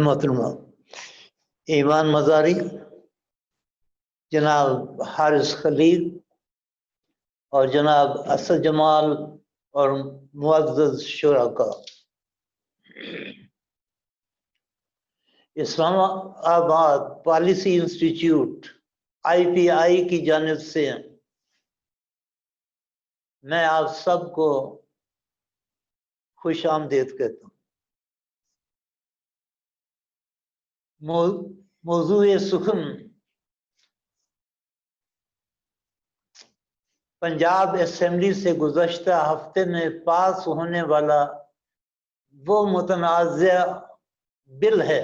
محترمہ ایمان مزاری، جناب حارث خلیل اور جناب اسد جمال اور معزز شرکاء، اسلام آباد پالیسی انسٹیٹیوٹ IPI کی جانب سے میں آپ سب کو خوش آمدید کہتا ہوں۔ موضوع سخن پنجاب اسمبلی سے گزشتہ ہفتے میں پاس ہونے والا وہ متنازع بل ہے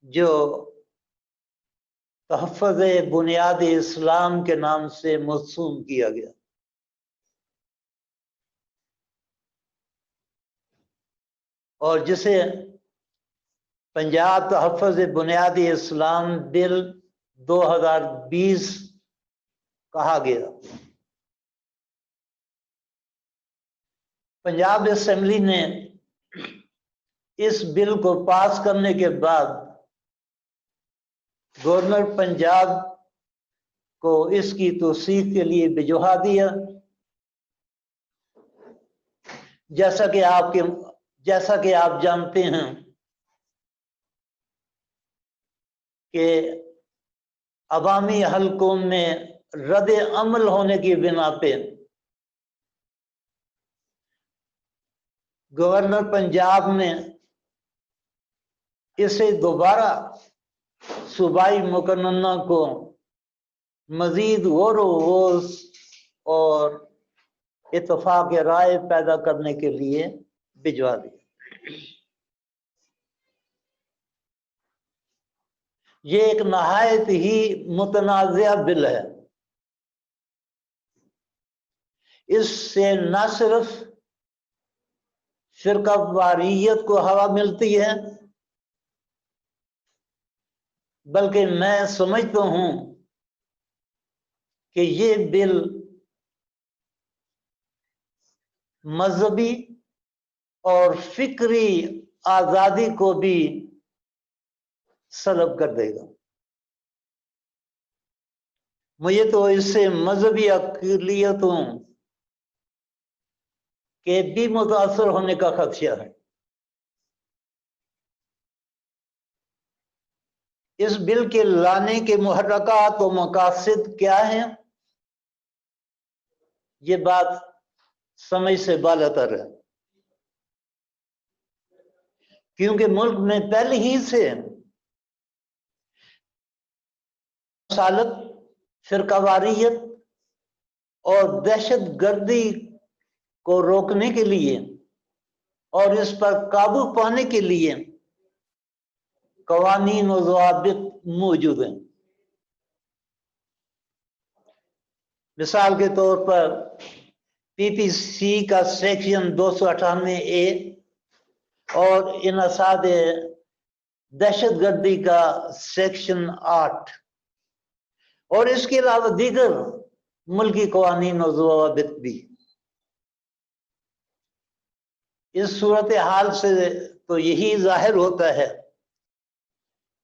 جو تحفظ بنیاد اسلام کے نام سے موسوم کیا گیا۔ اور جسے پنجاب تحفظ بنیاد اسلام بل 2020 کہا گیا۔ پنجاب اسمبلی نے اس بل کو پاس کرنے کے بعد گورنر پنجاب کو اس کی توثیق کے لیے بھجوا دیا۔ جیسا کہ آپ جانتے ہیں کہ عوامی حلقوں میں رد عمل ہونے کی بنا پہ گورنر پنجاب نے اسے دوبارہ صوبائی مقننہ کو مزید غور و خوض اور اتفاق رائے پیدا کرنے کے لیے بھجوا دیا۔ یہ ایک نہایت ہی متنازع بل ہے۔ اس سے نہ صرف فرقہ واریت کو ہوا ملتی ہے، بلکہ میں سمجھتا ہوں کہ یہ بل مذہبی اور فکری آزادی کو بھی سلب کر دے گا۔ مجھے تو اس سے مذہبی اقلیتوں کے بھی متاثر ہونے کا خدشہ ہے۔ اس بل کے لانے کے محرکات و مقاصد کیا ہیں؟ یہ بات سمجھ سے بالاتر ہے، کیونکہ ملک میں پہلے ہی سے مسالت، فرقہ واریت اور دہشت گردی کو روکنے کے لیے اور اس پر قابو پانے کے لیے قوانین و ضوابط موجود ہیں۔ مثال کے طور پر PPC کا سیکشن 298A اور انسداد دہشت گردی کا سیکشن 8 اور اس کے علاوہ دیگر ملکی قوانین و ضوابط بھی۔ اس صورتحال سے تو یہی ظاہر ہوتا ہے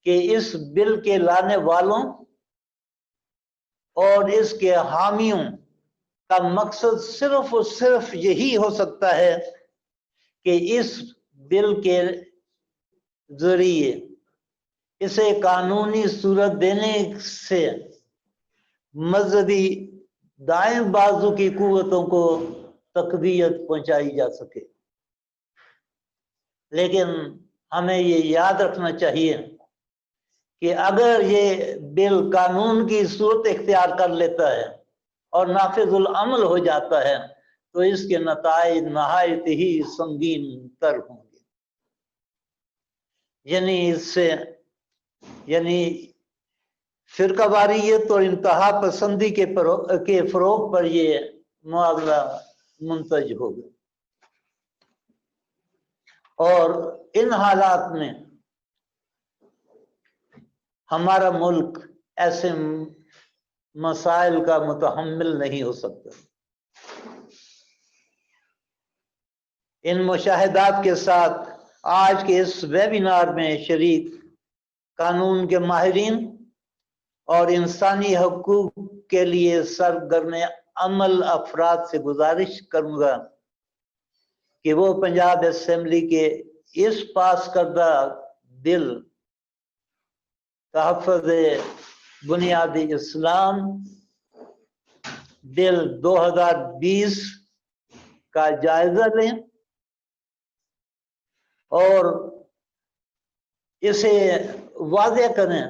کہ اس بل کے لانے والوں اور اس کے حامیوں کا مقصد صرف اور صرف یہی ہو سکتا ہے کہ اس بل کے ذریعے اسے قانونی صورت دینے سے مذہبی دائیں بازو کی قوتوں کو تقویت پہنچائی جا سکے۔ لیکن ہمیں یہ یاد رکھنا چاہیے کہ اگر یہ بل قانون کی صورت اختیار کر لیتا ہے اور نافذ العمل ہو جاتا ہے تو اس کے نتائج نہایت ہی سنگین تر ہوں گے۔ یعنی فرقہ واریت اور انتہا پسندی کے فروغ پر یہ معاملہ منتج ہوگا۔ اور ان حالات میں ہمارا ملک ایسے मसाइल का मुतहम्मिल नहीं हो सकता। इन मुशाहिदात के साथ आज के इस वेबिनार में शरीक कानून के माहिरीन और इंसानी हकूक के लिए सरगर्म अमल अफराद से गुजारिश करूंगा कि वो पंजाब असेंबली के इस पास करदा बिल तहफ़्फ़ुज़ बुनियादी इस्लाम बिल 2020 का जायजा लें और इसे वाज़ेह करें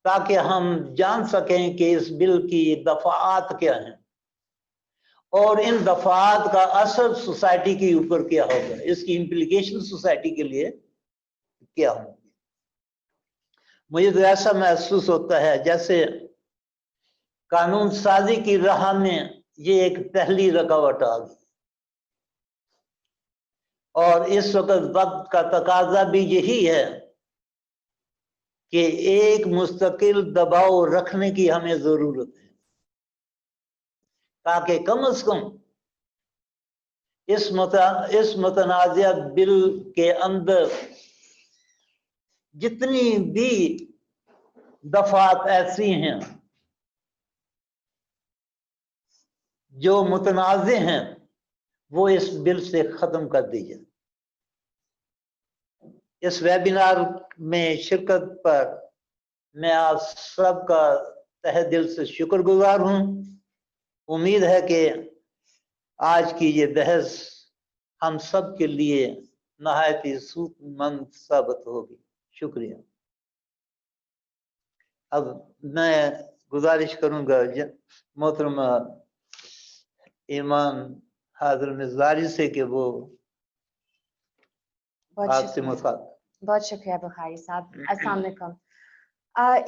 ताकि हम जान सकें कि इस बिल की दफाआत क्या हैं और इन दफाआत का असर सोसाइटी के ऊपर क्या होगा, इसकी इम्प्लीकेशन सोसाइटी के लिए क्या होंगे। मुझे तो ऐसा महसूस होता है जैसे कानून साजी की राह में ये एक पहली रुकावट आ गई और इस वक्त का तकाजा भी यही है कि एक मुस्तकिल दबाव रखने की हमें जरूरत है ताकि कम से कम इस मुतनाज़िया बिल के अंदर जितनी भी दफात ऐसी हैं जो मुतनाज़े हैं वो इस बिल से खत्म कर दी जाए। इस वेबिनार में शिरकत पर मैं आप सबका तहे दिल से शुक्रगुजार हूं। उम्मीद है कि आज की ये बहस हम सब के लिए नहायत ही सूदमंद साबित होगी। शुक्रिया। अब मैं गुजारिश करूंगा मोहतरमा ईमान हाजिर मिज़ारी से कि वो आपसे मुखातिब। बहुत शुक्रिया बुखारी साहब। अस्सलाम वालेकुम।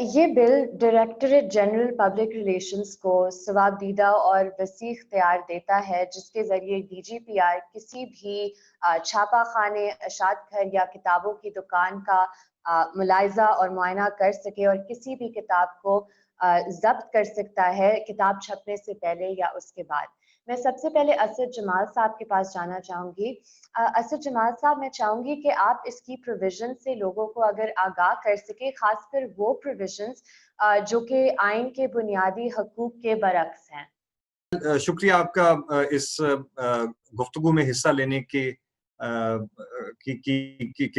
ये bill directorate general public relations को सवाबदीदा और वसी इख्तियार देता है जिसके ज़रिए DGPR किसी भी छापा खाने, अशात घर या किताबों की दुकान का मुलायजा और मुआयना कर सके और किसी भी किताब को ज़ब्त कर सकता है किताब छपने से पहले या उसके बाद। मैं सबसे पहले असद जमाल साहब के पास जाना चाहूँगी। असद जमाल साहब, मैं चाहूँगी कि आप इसकी प्रोविजन से लोगों को अगर आगाह कर सके, खासकर वो प्रोविजंस जो कि आइन के बुनियादी हकूक के बरक्स हैं। शुक्रिया आपका इस गुफ्तगू में हिस्सा लेने के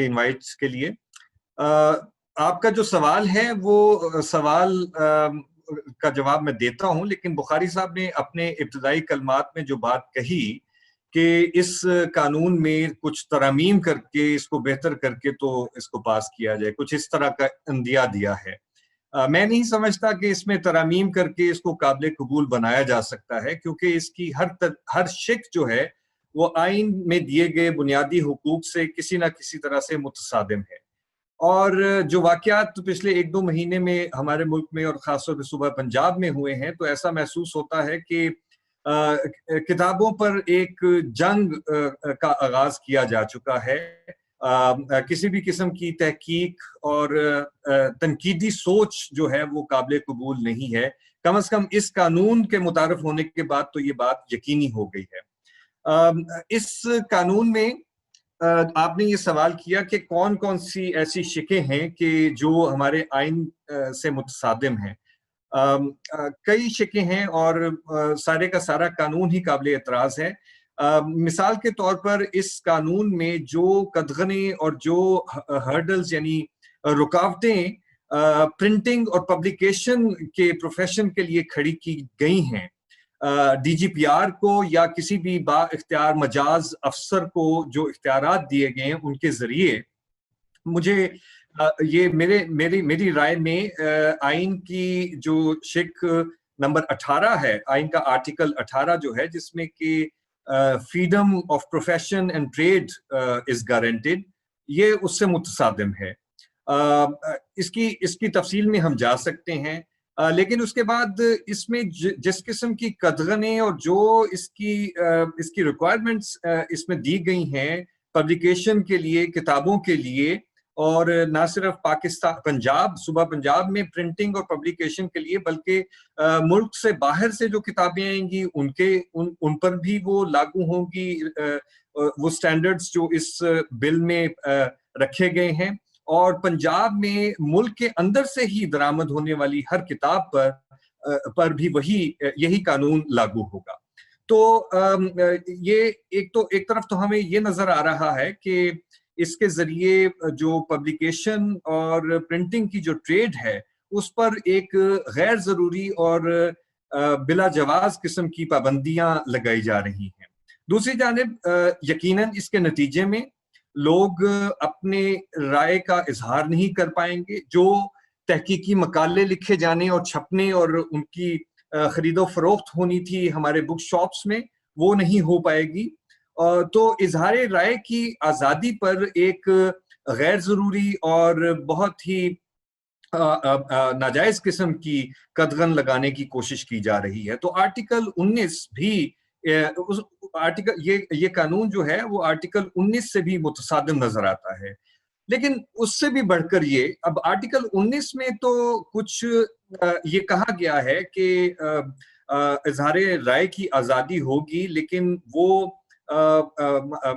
इनवाइट के लिए। आपका जो सवाल है वो सवाल का जवाब मैं देता हूं, लेकिन बुखारी साहब ने अपने इब्तदाई कलमात में जो बात कही कि इस कानून में कुछ तरमीम करके इसको बेहतर करके तो इसको पास किया जाए, कुछ इस तरह का इंदिया दिया है। मैं नहीं समझता कि इसमें तरमीम करके इसको काबिल कबूल बनाया जा सकता है, क्योंकि इसकी हर शिक जो है वो आइन में दिए गए बुनियादी हुकूक से किसी न किसी तरह से मुतसादिम है। और जो वाक़यात पिछले 1-2 महीने में हमारे मुल्क में और ख़ासतौर पर सूबा पंजाब में हुए हैं, तो ऐसा महसूस होता है कि किताबों पर एक जंग का आगाज किया जा चुका है। किसी भी किस्म की तहकीक और तनकीदी सोच जो है वो काबिल कबूल नहीं है। कम से कम इस कानून के मुतारफ होने के बाद तो ये बात यकीनी हो गई है। इस कानून में आपने ये सवाल किया कि कौन कौन सी ऐसी शिकें हैं कि जो हमारे आइन से मुतसादिम हैं। कई शिकें हैं और सारे का सारा कानून ही काबिल एतराज़ है। मिसाल के तौर पर इस कानून में जो कदगने और जो हर्डल्स यानी रुकावटें प्रिंटिंग और पब्लिकेशन के प्रोफेशन के लिए खड़ी की गई हैं, DGPR को या किसी भी बा इख्तियार मजाज अफसर को जो इख्तियारात दिए गए हैं उनके जरिए, मुझे ये मेरी राय में आइन की जो शिक नंबर 18 है, आइन का आर्टिकल 18 जो है जिसमें कि freedom of profession and trade is guaranteed, ये उससे मुतसादिम है। इसकी तफसील में हम जा सकते हैं, लेकिन उसके बाद इसमें जिस किस्म की कदगने और जो इसकी रिक्वायरमेंट्स इसमें दी गई हैं पब्लिकेशन के लिए, किताबों के लिए اور نہ صرف پاکستان پنجاب صوبہ پنجاب میں پرنٹنگ اور پبلیکیشن کے لیے بلکہ ملک سے باہر سے جو کتابیں آئیں گی ان پر بھی وہ لاگو ہوں گی وہ سٹینڈرڈز جو اس بل میں رکھے گئے ہیں، اور پنجاب میں ملک کے اندر سے ہی درآمد ہونے والی ہر کتاب پر بھی یہی قانون لاگو ہوگا۔ تو یہ ایک طرف تو ہمیں یہ نظر آ رہا ہے کہ اس کے ذریعے جو پبلیکیشن اور پرنٹنگ کی جو ٹریڈ ہے اس پر ایک غیر ضروری اور بلا جواز قسم کی پابندیاں لگائی جا رہی ہیں۔ دوسری جانب یقیناً اس کے نتیجے میں لوگ اپنے رائے کا اظہار نہیں کر پائیں گے، جو تحقیقی مقالے لکھے جانے اور چھپنے اور ان کی خرید و فروخت ہونی تھی ہمارے بک شاپس میں، وہ نہیں ہو پائے گی۔ تو اظہار رائے کی آزادی پر ایک غیر ضروری اور بہت ہی ناجائز قسم کی قدغن لگانے کی کوشش کی جا رہی ہے۔ تو آرٹیکل 19 بھی یہ قانون جو ہے وہ آرٹیکل 19 سے بھی متصادم نظر آتا ہے۔ لیکن اس سے بھی بڑھ کر یہ اب آرٹیکل 19 میں تو کچھ یہ کہا گیا ہے کہ اظہار رائے کی آزادی ہوگی، لیکن وہ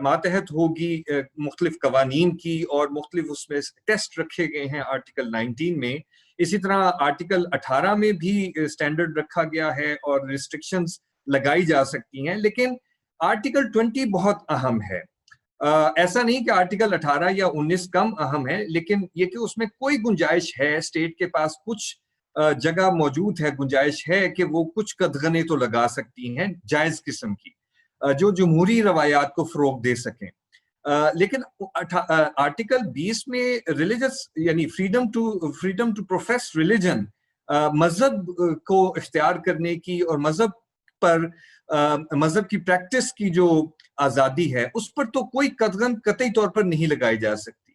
ماتحت ہوگی مختلف قوانین کی، اور مختلف اس میں ٹیسٹ رکھے گئے ہیں آرٹیکل 19 میں۔ اسی طرح آرٹیکل 18 میں بھی سٹینڈرڈ رکھا گیا ہے اور ریسٹرکشنز لگائی جا سکتی ہیں، لیکن آرٹیکل 20 بہت اہم ہے۔ ایسا نہیں کہ آرٹیکل 18 یا 19 کم اہم ہے، لیکن یہ کہ اس میں کوئی گنجائش ہے، اسٹیٹ کے پاس کچھ جگہ موجود ہے، گنجائش ہے کہ وہ کچھ قدغنیں تو لگا سکتی ہیں جائز قسم کی، جو جمہوری روایات کو فروغ دے سکیں۔ لیکن آرٹیکل 20 میں ریلیجس یعنی فریڈم ٹو پروفیس ریلیجن، مذہب کو اختیار کرنے کی اور مذہب کی پریکٹس کی جو آزادی ہے اس پر تو کوئی قدغن قطعی طور پر نہیں لگائی جا سکتی۔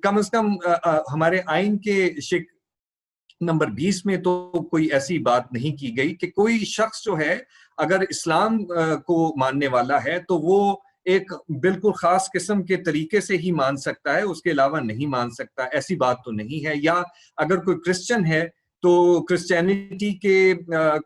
کم از کم ہمارے آئین کے شک نمبر 20 میں تو کوئی ایسی بات نہیں کی گئی کہ کوئی شخص جو ہے اگر اسلام کو ماننے والا ہے تو وہ ایک بالکل خاص قسم کے طریقے سے ہی مان سکتا ہے، اس کے علاوہ نہیں مان سکتا، ایسی بات تو نہیں ہے۔ یا اگر کوئی کرسچن ہے تو کرسچینٹی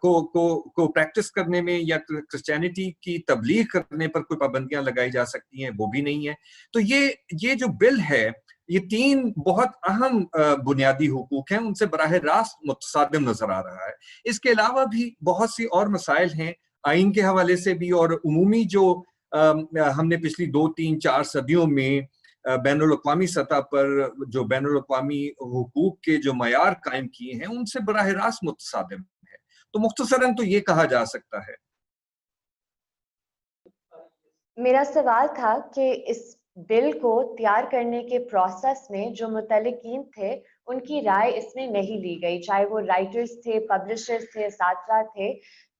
کو پریکٹس کرنے میں یا کرسچینٹی کی تبلیغ کرنے پر کوئی پابندیاں لگائی جا سکتی ہیں، وہ بھی نہیں ہے۔ تو یہ جو بل ہے یہ 3 بہت اہم بنیادی حقوق ہیں، ان سے براہ راست متصادم نظر آ رہا ہے۔ اس کے علاوہ بھی بہت سی اور مسائل ہیں آئین کے حوالے سے بھی، اور عمومی جو ہم نے پچھلی 2 3 4 صدیوں میں بین الاقوامی سطح پر جو بین الاقوامی حقوق کے جو معیار قائم کیے ہیں ان سے براہ راست متصادم ہے۔ تو مختصراً تو یہ کہا جا سکتا ہے۔ میرا سوال تھا کہ اس بل کو تیار کرنے کے پروسیس میں جو متعلقین تھے ان کی رائے اس میں نہیں لی گئی، چاہے وہ رائٹرز تھے، پبلشرز تھے، اساتذہ تھے۔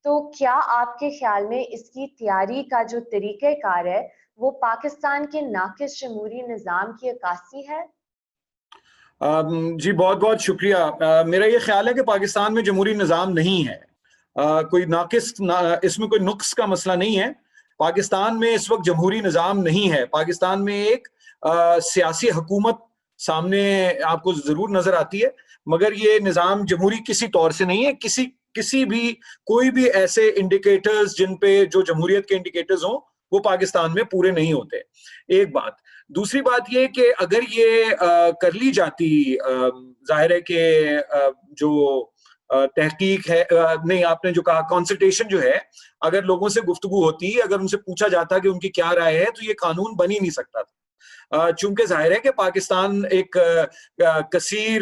تو کیا آپ کے خیال میں اس کی تیاری کا جو طریقہ کار ہے وہ پاکستان کے ناقص جمہوری نظام کی عکاسی ہے؟ جی بہت بہت شکریہ۔ میرا یہ خیال ہے کہ پاکستان میں جمہوری نظام نہیں ہے، کوئی ناقص اس میں کوئی نقص کا مسئلہ نہیں ہے۔ پاکستان میں اس وقت جمہوری نظام نہیں ہے، پاکستان میں ایک سیاسی حکومت سامنے آپ کو ضرور نظر آتی ہے، مگر یہ نظام جمہوری کسی طور سے نہیں ہے۔ کسی بھی کوئی بھی ایسے انڈیکیٹرز جن پہ جو جمہوریت کے انڈیکیٹرز ہوں وہ پاکستان میں پورے نہیں ہوتے، ایک بات۔ دوسری بات یہ کہ اگر یہ کر لی جاتی، ظاہر ہے کہ جو تحقیق ہے، نہیں آپ نے جو کہا کنسلٹیشن جو ہے، اگر لوگوں سے گفتگو ہوتی، اگر ان سے پوچھا جاتا کہ ان کی کیا رائے ہے، تو یہ قانون بن ہی نہیں سکتا تھا۔ چونکہ ظاہر ہے کہ پاکستان ایک کثیر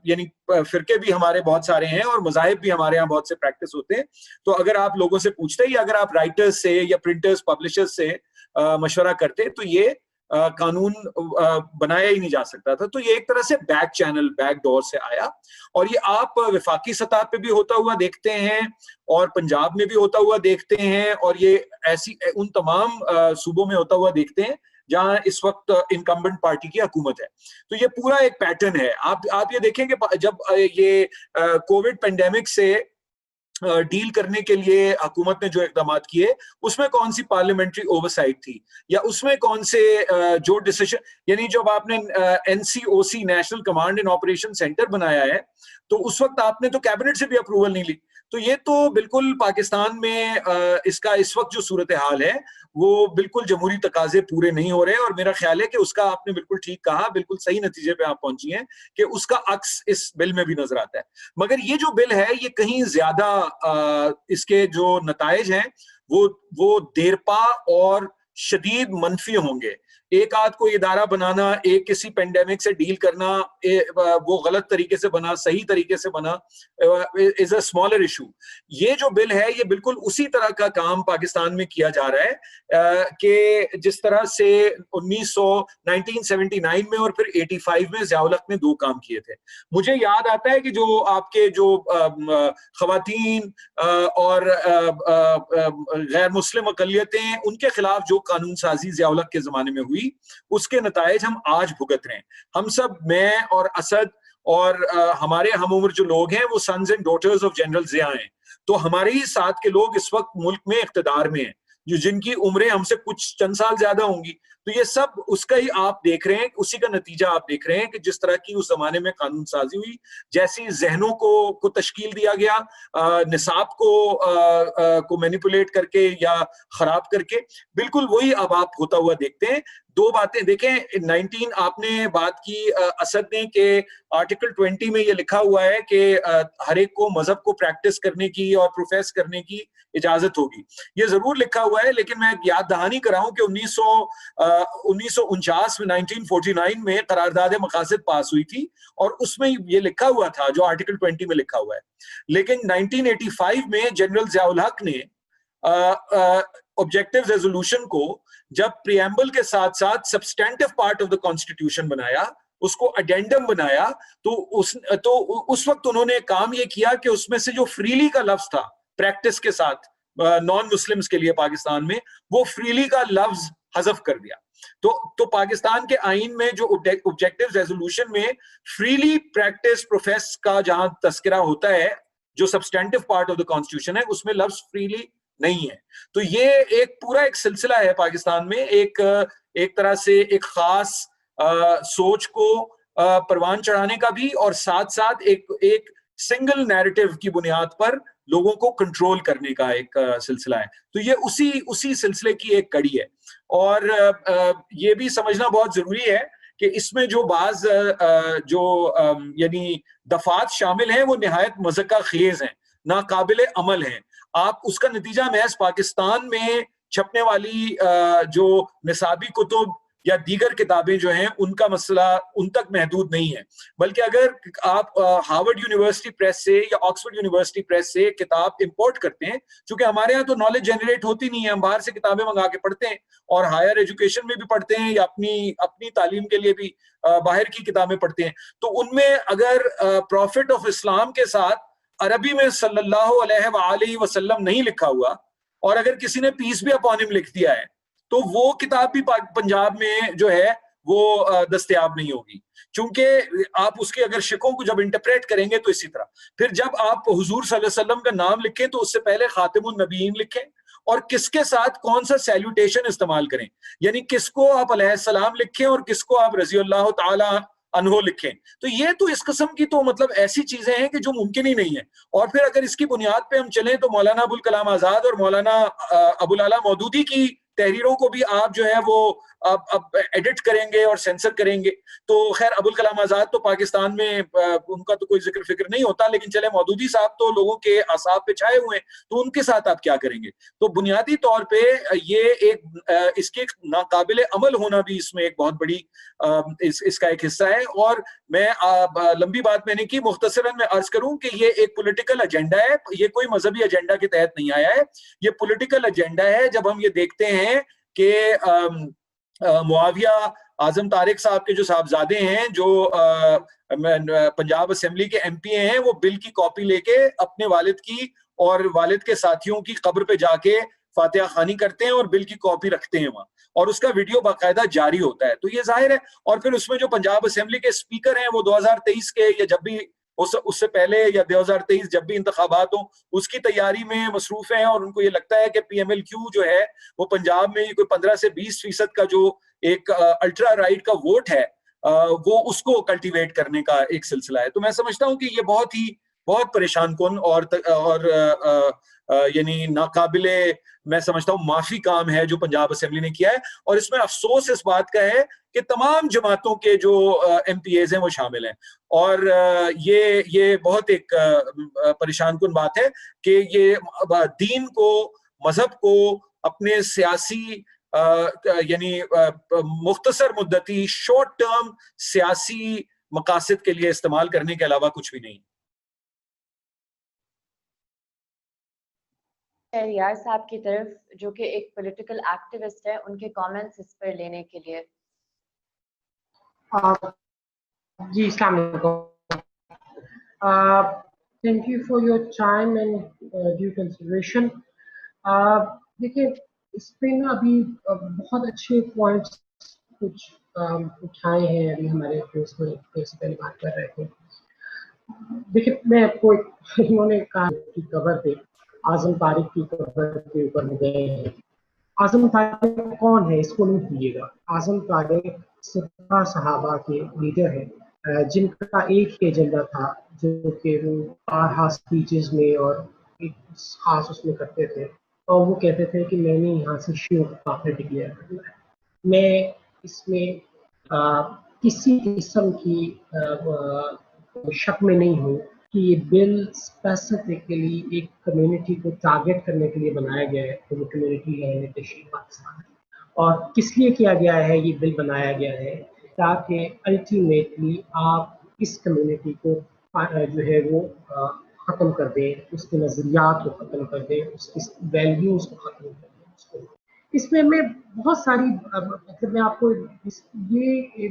یعنی فرقے بھی ہمارے بہت سارے ہیں اور مذاہب بھی ہمارے ہاں بہت سے پریکٹس ہوتے ہیں، تو اگر آپ لوگوں سے پوچھتے یا اگر آپ رائٹرز سے یا پرنٹرز پبلشرز سے مشورہ کرتے تو یہ قانون بنایا ہی نہیں جا سکتا تھا۔ تو یہ ایک طرح سے بیک چینل، بیک ڈور سے آیا، اور یہ آپ وفاقی سطح پہ بھی ہوتا ہوا دیکھتے ہیں اور پنجاب میں بھی ہوتا ہوا دیکھتے ہیں، اور یہ ایسی ان تمام صوبوں میں ہوتا ہوا دیکھتے ہیں جہاں اس وقت انکمبنٹ پارٹی کی حکومت ہے۔ تو یہ پورا ایک پیٹرن ہے۔ آپ یہ دیکھیں کہ جب یہ کووڈ پینڈیمک سے डील करने के लिए हुकूमत ने जो इकदाम किए उसमें कौन सी पार्लियामेंट्री ओवरसाइट थी, या उसमें कौन से जो डिसीजन, यानी जब आपने NCOC national command and operation centre बनाया है तो उस वक्त आपने तो कैबिनेट से भी अप्रूवल नहीं ली। तो ये तो बिल्कुल पाकिस्तान में इसका इस वक्त जो सूरत हाल है वो बिल्कुल जमहूरी तकाजे पूरे नहीं हो रहे, और मेरा ख्याल है कि उसका आपने बिल्कुल ठीक कहा, बिल्कुल सही नतीजे पे आप पहुंची हैं कि उसका अक्स इस बिल में भी नजर आता है। मगर ये जो बिल है ये कहीं ज्यादा इसके जो नताइज हैं वो देरपा और शदीद मनफी होंगे। एक आध को इदारा बनाना, एक किसी पेंडेमिक से डील करना, वो गलत तरीके से बना, सही तरीके से बना, इज अ स्मॉलर इशू। ये जो बिल है ये बिल्कुल उसी तरह का काम पाकिस्तान में किया जा रहा है कि जिस तरह से 1979 में और फिर 85 में ज़ियाउल हक ने 2 काम किए थे। मुझे याद आता है कि जो आपके जो खवातीन और गैर मुस्लिम अकलियतें, उनके खिलाफ जो कानून साजी ज़ियाउल हक के जमाने में हुई, उसके नताइज हम आज भुगत रहे हैं। हम सब, मैं और असद और हमारे हम उम्र जो लोग हैं वो sons and daughters of general Zia हैं। तो हमारे ही साथ के लोग इस वक्त मुल्क में इख्तिदार में हैं, जो जिनकी उम्रें हमसे कुछ चंद साल ज्यादा होंगी। तो ये सब उसका ही आप देख रहे हैं, उसी का नतीजा आप देख रहे हैं कि जिस तरह की उस जमाने में कानून साजी हुई, जैसी जहनों को तश्कील दिया गया, निसाब को मैनिपुलेट करके या खराब करके, बिल्कुल वही अब आप होता हुआ देखते हैं। 2 बातें देखें, 19 आपने बात की असद ने के आर्टिकल 20 में ये लिखा हुआ है कि हर एक को मजहब को प्रैक्टिस करने की और प्रोफेस करने की इजाजत होगी। ये जरूर लिखा हुआ है, लेकिन मैं याद दहानी कराऊं कि 1949 में 1949 में करारदाद मकासद पास हुई थी और उसमें ये लिखा हुआ था जो आर्टिकल 20 में लिखा हुआ है। लेकिन 1985 में जनरल ज़ियाउल हक ने ऑब्जेक्टिव रेजोल्यूशन को जब प्रीएम्बल के साथ साथ substantive part of the constitution बनाया, उसको अडेंडम बनाया, तो उस वक्त उन्होंने काम ये किया कि उसमें से जो फ्रीली का लफ्ज था प्रैक्टिस के साथ नॉन मुस्लिम्स के लिए पाकिस्तान में, वो फ्रीली का लफ्ज हज़फ कर दिया। तो पाकिस्तान के आइन में जो ऑब्जेक्टिव रेजोल्यूशन में फ्रीली प्रैक्टिस प्रोफेस का जहां तस्करा होता है, जो substantive part of the constitution है, उसमें लफ्ज फ्रीली नहीं है। तो ये एक सिलसिला है पाकिस्तान में, एक तरह से एक खास सोच को परवान चढ़ाने का भी, और साथ साथ एक सिंगल नैरेटिव की बुनियाद पर लोगों को कंट्रोल करने का एक सिलसिला है। तो ये उसी सिलसिले की एक कड़ी है। और ये भी समझना बहुत जरूरी है कि इसमें जो बाज यानी दफात शामिल हैं वो निहायत मज़क्का खेज हैं, नाकाबिले अमल हैं। आप उसका नतीजा महज पाकिस्तान में छपने वाली जो निसाबी कुतुब या दीगर किताबें जो हैं उनका मसला उन तक महदूद नहीं है, बल्कि अगर आप हार्वर्ड यूनिवर्सिटी प्रेस से या ऑक्सफोर्ड यूनिवर्सिटी प्रेस से किताब इंपोर्ट करते हैं, चूंकि हमारे यहाँ तो नॉलेज जनरेट होती नहीं है, हम बाहर से किताबें मंगा के पढ़ते हैं और हायर एजुकेशन में भी पढ़ते हैं या अपनी तालीम के लिए भी बाहर की किताबें पढ़ते हैं, तो उनमें अगर प्रॉफिट ऑफ इस्लाम के साथ अरबी में सल्लल्लाहु अलैहि वसल्लम नहीं लिखा हुआ और अगर किसी ने पीस भी अपॉन हिम लिख दिया है, तो वो किताब भी पंजाब में जो है वो दस्तयाब नहीं होगी, क्योंकि आप उसके अगर शिकों को जब इंटरप्रेट करेंगे तो इसी तरह। फिर जब आप हुजूर सल्लल्लाहु अलैहि वसल्लम का नाम लिखें तो उससे पहले खातिमुन नबीयीन लिखें, और किसके साथ कौन सा सैल्यूटेशन इस्तेमाल करें, यानी किसको आप अलैहिस्सलाम लिखें और किसको आप रज़ी अल्लाह ताला अन्हो लिखें। तो ये तो इस किस्म की तो मतलब ऐसी चीजें हैं कि जो मुमकिन ही नहीं है। और फिर अगर इसकी बुनियाद पे हम चलें तो मौलाना अबुल कलाम आजाद और मौलाना अबुल आला मौदूदी की तहरीरों को भी आप जो है वो अब एडिट करेंगे और सेंसर करेंगे। तो खैर अबुल कलाम आजाद तो पाकिस्तान में उनका तो कोई जिक्र फिक्र नहीं होता, लेकिन चले मौदूदी साहब तो लोगों के आसाब पे छाए हुए हैं, तो उनके साथ आप क्या करेंगे। तो बुनियादी तौर पे ये इसके नाकाबिले अमल होना भी इसमें एक बहुत बड़ी इसका एक हिस्सा है। और मैं लंबी बात मैंने की, मुख्तसरन मैं अर्ज करूं कि ये एक पॉलिटिकल एजेंडा है, ये कोई मजहबी एजेंडा के तहत नहीं आया है, ये पॉलिटिकल एजेंडा है। जब हम ये देखते हैं कि मुआविया आजम तारिक साहब के जो साहबजादे हैं, जो पंजाब असेंबली के MP हैं, वो बिल की कॉपी लेके अपने वालिद की और वालिद के साथियों की कब्र पे जाके फातिहा खानी करते हैं और बिल की कॉपी रखते हैं वहां, और उसका वीडियो बाकायदा जारी होता है। तो ये जाहिर है। और फिर उसमें जो पंजाब असेंबली के स्पीकर हैं वो 2023 के या जब भी उससे पहले या 2023 जब भी इंतखाबात हों उसकी तैयारी में मसरूफ हैं, और उनको ये लगता है कि PMLQ जो है वो पंजाब में कोई 15 से 20% का जो एक अल्ट्रा राइट का वोट है वो उसको कल्टीवेट करने का एक सिलसिला है। तो मैं समझता हूँ कि ये बहुत परेशान कुन और यानी नाकाबिले मैं समझता हूँ माफी काम है जो पंजाब असेंबली ने किया है, और इसमें अफसोस इस बात का है कि तमाम जमातों के जो MPAs हैं वो शामिल हैं, और ये बहुत एक परेशान कुन बात है कि ये दीन को, मजहब को अपने सियासी यानी मुख्तसर मुद्दती शॉर्ट टर्म सियासी मकासद के लिए इस्तेमाल करने के अलावा कुछ भी नहीं। शहरियार साहब की तरफ जो कि एक पॉलिटिकल एक्टिविस्ट है, उनके कमेंट्स इस पर लेने के लिए। जी अस्सलाम वालेकुम, thank you for your time and due consideration. देखिए इस पे ना अभी बहुत अच्छे पॉइंट्स कुछ उठाए हैं अभी हमारे दोस्त से पहले बात कर रहे थे। देखिए मैं आपको इन्होंने कहा की कवर पे आजम तारिक की कवर के ऊपर गए हैं। आजम तारिक कौन है इसको नहीं भूलिएगा। आजम तारिक सिपा सहाबा के लीडर है जिनका एक ही एजेंडा था जो कि वो बारहा स्पीचेस में और एक खास उसमें करते थे, और वो कहते थे कि मैंने यहाँ से शिव को काफिर डिक्लेयर करना है। मैं इसमें किसी किस्म की शक में नहीं हूँ कि ये बिल स्पेसिफिकली एक कम्युनिटी को टारगेट करने के लिए बनाया गया है, तो वो कम्युनिटी है देशी पाकिस्तान। और किस लिए किया गया है, ये बिल बनाया गया है ताकि अल्टीमेटली आप इस कम्युनिटी को जो है वो ख़त्म कर दें, उसके नज़रियात को ख़त्म कर दें, उसकी वैल्यूज़ को ख़त्म कर दें उसको। इसमें मैं बहुत सारी मतलब मैं आपको ये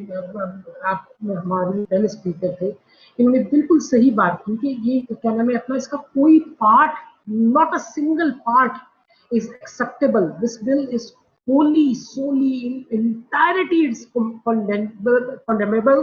आप हमारे पहले स्पीकर थे, इन्होंने बिल्कुल सही बात की कि ये क्या नाम है अपना इसका कोई part, not a single part is acceptable. This bill is wholly solely in entirety it's condemnable।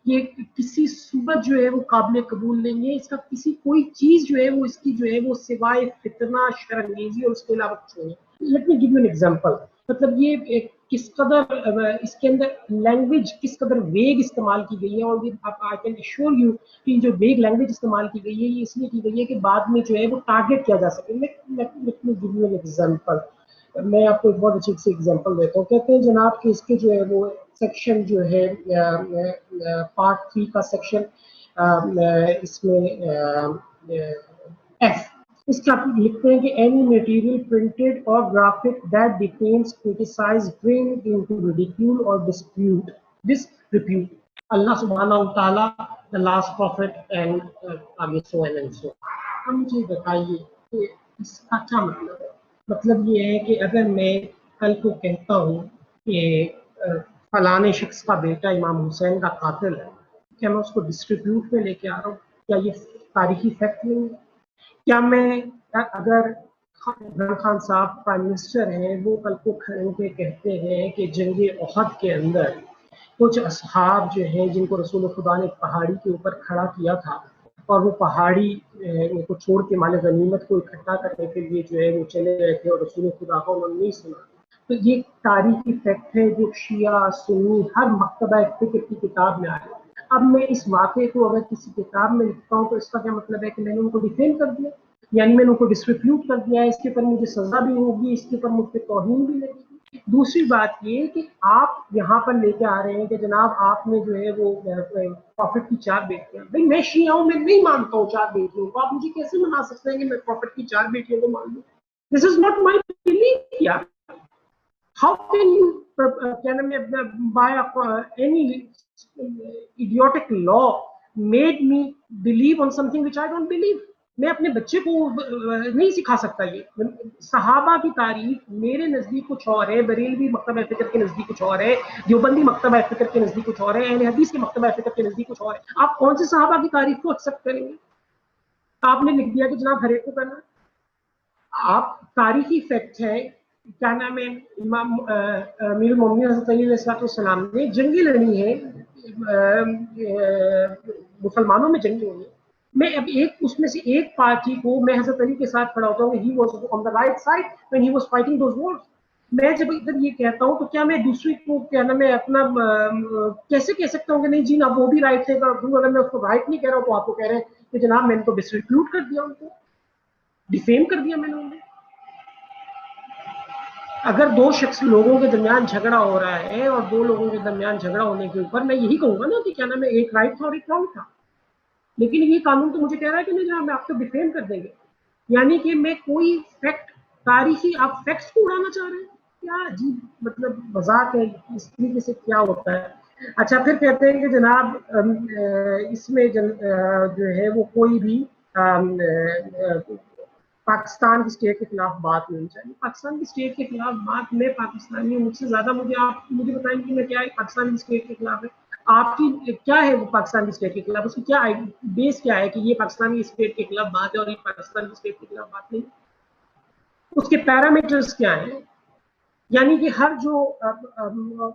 ये किसी सूरत जो है वो काबिल कबूल नहीं है। इसका किसी कोई चीज जो है वो इसकी जो है वो सिवाय फितना, शर्मंगेजी और उसके अलावा कुछ नहीं है। Let me give you an example. मतलब ये किस कदर इसके अंदर लैंग्वेज किस कदर वेग इस्तेमाल की गई है, और ये आई कैन अश्योर यू कि जो वेग लैंग्वेज इस्तेमाल की गई है ये इसलिए की गई है कि बाद में जो है वो टारगेट किया जा सके। Let me give you an example. मैं आपको एक बहुत अच्छी सी एग्जांपल देता हूँ। कहते हैं जनाब कि इसके जो है वो सेक्शन जो है पार्ट 3 का सेक्शन इसमें F, इसका लिखते हैं कि एनी मटेरियल प्रिंटेड और graphic that defames, criticize, bring into ridicule और डिसरिप्यूट अल्लाह सुब्हानहू व तआला, द लास्ट प्रॉफिट एंड आगे सो एंड सो। अब मुझे बताइए कि इसका क्या मतलब है। मतलब ये है कि अगर मैं कल को कहता हूँ कि फलाने शख्स का बेटा इमाम हुसैन का कातिल है, क्या मैं उसको डिस्ट्रीब्यूट में लेके आ रहा हूँ? क्या ये तारीखी फैक्ट नहीं है? क्या मैं अगर इमरान खान साहब प्राइम मिनिस्टर हैं, वो कल को खड़े होकर कहते हैं कि जंगे ओहद के अंदर कुछ असहाब जो हैं जिनको रसूल खुदा ने पहाड़ी के ऊपर खड़ा किया था और वो पहाड़ी को छोड़ के माले गनीमत को इकट्ठा करने के लिए जो है वो चले गए थे और रसूल खुदा को उन्होंने नहीं सुना। तो ये तारीखी फैक्ट है जो शिया सुन्नी हर मकतबा फिक्र की किताब में आया। अब मैं इस वाक़े को अगर किसी किताब में लिखता हूँ तो इसका क्या मतलब है कि मैंने उनको डिफेम कर दिया, यानी मैंने उनको डिस्ट्रीब्यूट कर दिया है। इसके ऊपर मुझे सजा भी होगी, इसके ऊपर मुझ पर तौहीन भी लगेगी। दूसरी बात ये कि आप यहाँ पर लेके आ रहे हैं कि जनाब आपने जो है वो प्रॉफिट की 4 बेटियां, भाई मैं शिया हूँ, मैं नहीं मानता हूँ 4 बेटियों को। आप मुझे कैसे मना सकते हैं कि मैं प्रॉफिट की 4 बेटियों को मान लूँ? This is not my belief यार। हाउ कैन यू क्या नाम है by any idiotic law made me believe on something which I don't believe। मैं अपने बच्चे को नहीं सिखा सकता। ये सहाबा की तारीफ मेरे नजदीक कुछ और है, बरेलवी मकतबा फिक्र के नजदीक कुछ और है, देवबंदी मकतबा फिक्र के नजदीक कुछ और है, अहले हदीस के मकतबा फिक्र के नजदीक कुछ और है। आप कौन से सहाबा की तारीफ को एक्सेप्ट करेंगे? आपने लिख दिया कि जनाब हर एक को करना। आप तारीखी फैक्ट है, क्या नाम है, इमाम अमीरुल मोमिनीन हज़रत अली अलैहिस्सलाम ने जंगी लड़ी है, मुसलमानों में जंगी हुई है, मैं अब एक उसमें से एक पार्टी को मैं हजरत अली के साथ खड़ा होता हूँ, he was on the right side when he was fighting those Wars. मैं जब इधर ये कहता हूँ तो क्या मैं दूसरी को क्या ना मैं अपना कैसे कह सकता हूँ कि नहीं जी ना वो भी राइट थे, अगर मैं उसको राइट नहीं कह रहा हूँ तो आपको कह रहे हैं कि जनाब मैंने तो डिसरिप्यूट कर दिया, उनको डिफेम कर दिया मैंने उन्हें। अगर दो शख्स लोगों के दरमियान झगड़ा हो रहा है और दो लोगों के दरमियान झगड़ा होने के ऊपर मैं यही कहूंगा ना कि क्या नाम है एक राइट था और एक रॉन्ग था, लेकिन ये कानून तो मुझे कह रहा है कि नहीं जनाब आप तो डिफेम कर देंगे, यानी कि मैं कोई फैक्ट तारीखी आप फैक्ट्स को उड़ाना चाह रहे हैं, क्या अजीब मतलब मजाक है, इस तरीके से क्या होता है। अच्छा फिर कहते हैं कि जनाब इसमें जो है वो कोई भी पाकिस्तान की स्टेट के खिलाफ बात नहीं चाहिए। पाकिस्तान की स्टेट के खिलाफ बात, मैं पाकिस्तानी हूँ, मुझसे ज्यादा आप मुझे बताएंगे कि मैं क्या पाकिस्तान की स्टेट के खिलाफ है, आपकी क्या है वो पाकिस्तान की स्टेट के खिलाफ, उसकी क्या बेस क्या है कि ये पाकिस्तान की स्टेट के खिलाफ बात है और ये पाकिस्तान की स्टेट के खिलाफ बात नहीं, उसके पैरामीटर्स क्या हैं। यानी कि हर जो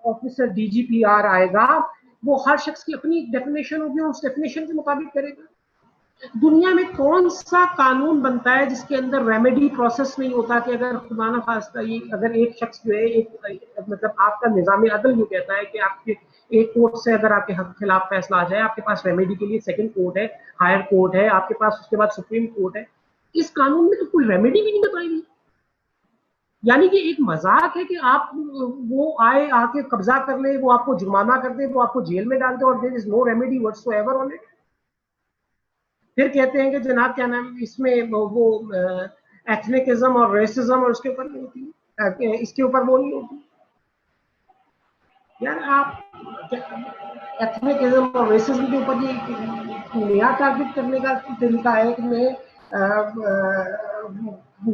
ऑफिसर DGPR आएगा वो हर शख्स की अपनी डेफिनेशन होगी, उस डेफिनेशन के मुताबिक करेगा। दुनिया में कौन सा कानून बनता है जिसके अंदर रेमेडी प्रोसेस नहीं होता कि अगर खुदा ना खास्ता ये अगर एक शख्स जो है एक मतलब आपका निज़ाम अदल ये कहता है कि आपके एक कोर्ट से अगर आपके खिलाफ फैसला आ जाए, आपके पास रेमेडी के लिए सेकंड कोर्ट है, हायर कोर्ट है, आपके पास उसके बाद सुप्रीम कोर्ट है, इस कानून में तो कोई रेमेडी भी नहीं बताई गई। यानी कि एक मजाक है कि आप वो आए आके कब्जा कर ले, वो आपको जुर्माना कर दे, वो आपको जेल में डाल दे और there is no remedy whatsoever on it. फिर कहते हैं कि जनाब क्या नाम इसमें वो एथनिकिज्म और रेसिज्म और उसके ऊपर नहीं होती, इसके ऊपर वो नहीं होती। यार आप एथनिकिज्म और रेसिज्म के ऊपर ये नया टारगेट करने का तरीका है कि मैं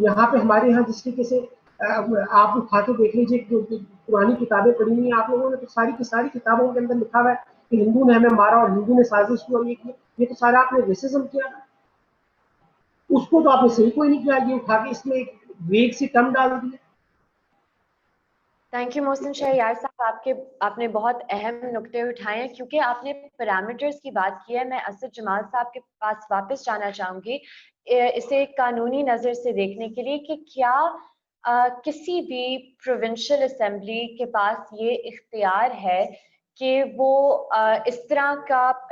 यहाँ पे हमारे यहाँ जिस तरीके से आप उठा के देख लीजिए जो पुरानी किताबें पढ़ी हुई हैं आप लोगों ने, तो सारी की सारी किताबों के अंदर लिखा हुआ है कि हिंदू ने हमें मारा और हिंदू ने साजिश की और ये तो सारा आपने रेसिज्म किया, उसको तो आपने सही कोई नहीं किया, ये उठा के इसमें एक वेग सी टर्म डाल दी। थैंक यू मोहसिन शहरयार साहब, आपने बहुत अहम नुक्ते उठाए हैं। क्योंकि आपने पैरामीटर्स की बात की है, मैं असद जमाल साहब के पास वापस जाना चाहूँगी इसे कानूनी नज़र से देखने के लिए कि क्या किसी भी प्रोविंशियल असेंबली के पास ये इख्तियार है कि वो इस तरह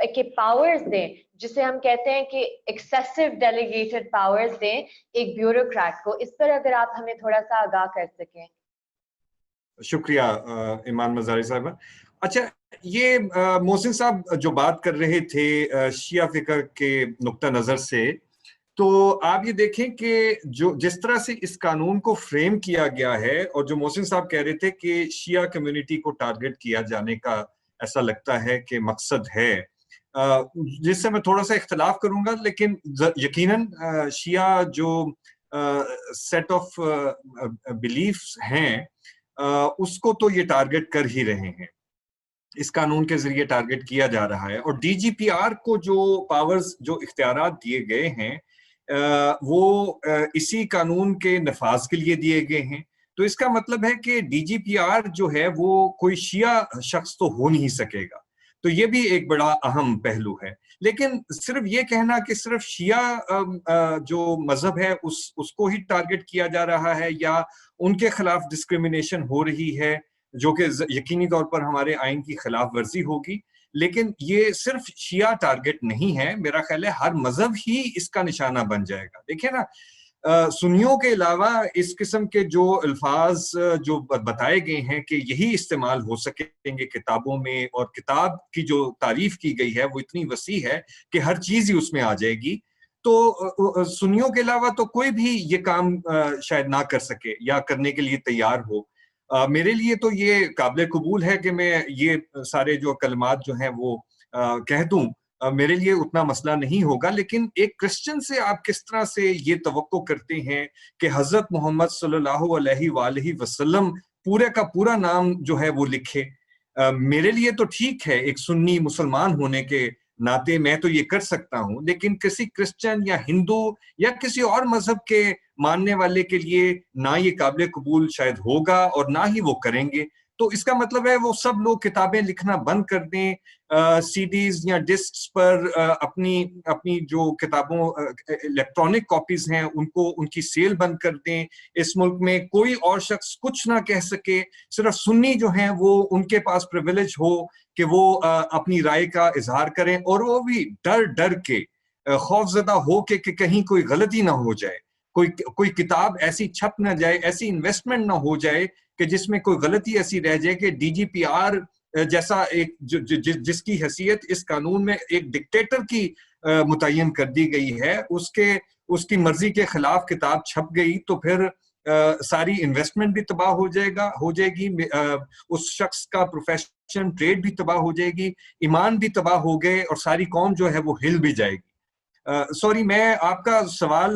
के पावर्स दें, जिसे हम कहते हैं कि एक्सेसिव डेलीगेटेड पावर्स दें एक ब्यूरोक्रेट को। इस पर अगर आप हमें थोड़ा सा आगाह कर सकें। शुक्रिया ईमान मज़ारी साहब। अच्छा, ये मोहसिन साहब जो बात कर रहे थे शिया फिक्र के नुक्ता नज़र से, तो आप ये देखें कि जो जिस तरह से इस कानून को फ्रेम किया गया है और जो मोहसिन साहब कह रहे थे कि शिया कम्युनिटी को टारगेट किया जाने का ऐसा लगता है कि मकसद है, जिससे मैं थोड़ा सा इख्तलाफ करूंगा, लेकिन यकीनन शिया जो सेट ऑफ बिलीफ्स हैं उसको तो ये टारगेट कर ही रहे हैं, इस कानून के जरिए टारगेट किया जा रहा है। और DGPR को जो पावर्स जो इख्तियारात दिए गए हैं वो इसी कानून के नफाज के लिए दिए गए हैं। तो इसका मतलब है कि DGPR जो है वो कोई शिया शख्स तो हो नहीं सकेगा। तो ये भी एक बड़ा अहम पहलू है। लेकिन सिर्फ ये कहना कि सिर्फ शिया जो मजहब है उसको ही टारगेट किया जा रहा है या उनके खिलाफ डिस्क्रिमिनेशन हो रही है, जो कि यकीनी तौर पर हमारे आइन की खिलाफ वर्जी होगी, लेकिन ये सिर्फ शिया टारगेट नहीं है। मेरा ख्याल है हर मजहब ही इसका निशाना बन जाएगा। देखिए ना, सुन्नियों के अलावा इस किस्म के जो अल्फाज जो बताए गए हैं कि यही इस्तेमाल हो सकेंगे किताबों में, और किताब की जो तारीफ की गई है वो इतनी वसी है कि हर चीज ही उसमें आ जाएगी, तो सुन्नियों के अलावा तो कोई भी ये काम शायद ना कर सके या करने के लिए तैयार हो। मेरे लिए तो ये काबिल कबूल है कि मैं ये सारे जो कलमात जो हैं वो कह दूं, मेरे लिए उतना मसला नहीं होगा। लेकिन एक क्रिश्चियन से आप किस तरह से ये तवक्को करते हैं कि हजरत मोहम्मद सल्लल्लाहु अलैहि वसल्लम पूरे का पूरा नाम जो है वो लिखे? मेरे लिए तो ठीक है, एक सुन्नी मुसलमान होने के नाते मैं तो ये कर सकता हूं, लेकिन किसी क्रिश्चियन या हिंदू या किसी और मजहब के मानने वाले के लिए ना ये काबिल कबूल शायद होगा और ना ही वो करेंगे। تو اس کا مطلب ہے وہ سب لوگ کتابیں لکھنا بند کر دیں, CDs یا ڈسکس پر اپنی جو کتابوں الیکٹرانک کاپیز ہیں ان کی سیل بند کر دیں. اس ملک میں کوئی اور شخص کچھ نہ کہہ سکے, صرف سنی جو ہیں وہ ان کے پاس پریویلیج ہو کہ وہ اپنی رائے کا اظہار کریں, اور وہ بھی ڈر کے, خوف زدہ ہو کے کہ کہیں کوئی غلطی نہ ہو جائے, کوئی کتاب ایسی چھپ نہ جائے, ایسی انویسٹمنٹ نہ ہو جائے کہ جس میں کوئی غلطی ایسی رہ جائے کہ DGPR جیسا ایک جس کی حیثیت اس قانون میں ایک ڈکٹیٹر کی متعین کر دی گئی ہے, اس کی مرضی کے خلاف کتاب چھپ گئی تو پھر ساری انویسٹمنٹ بھی تباہ ہو جائے گی, اس شخص کا پروفیشن ٹریڈ بھی تباہ ہو جائے گی, ایمان بھی تباہ ہو گئے, اور ساری قوم جو ہے وہ ہل بھی جائے گی. سوری, میں آپ کا سوال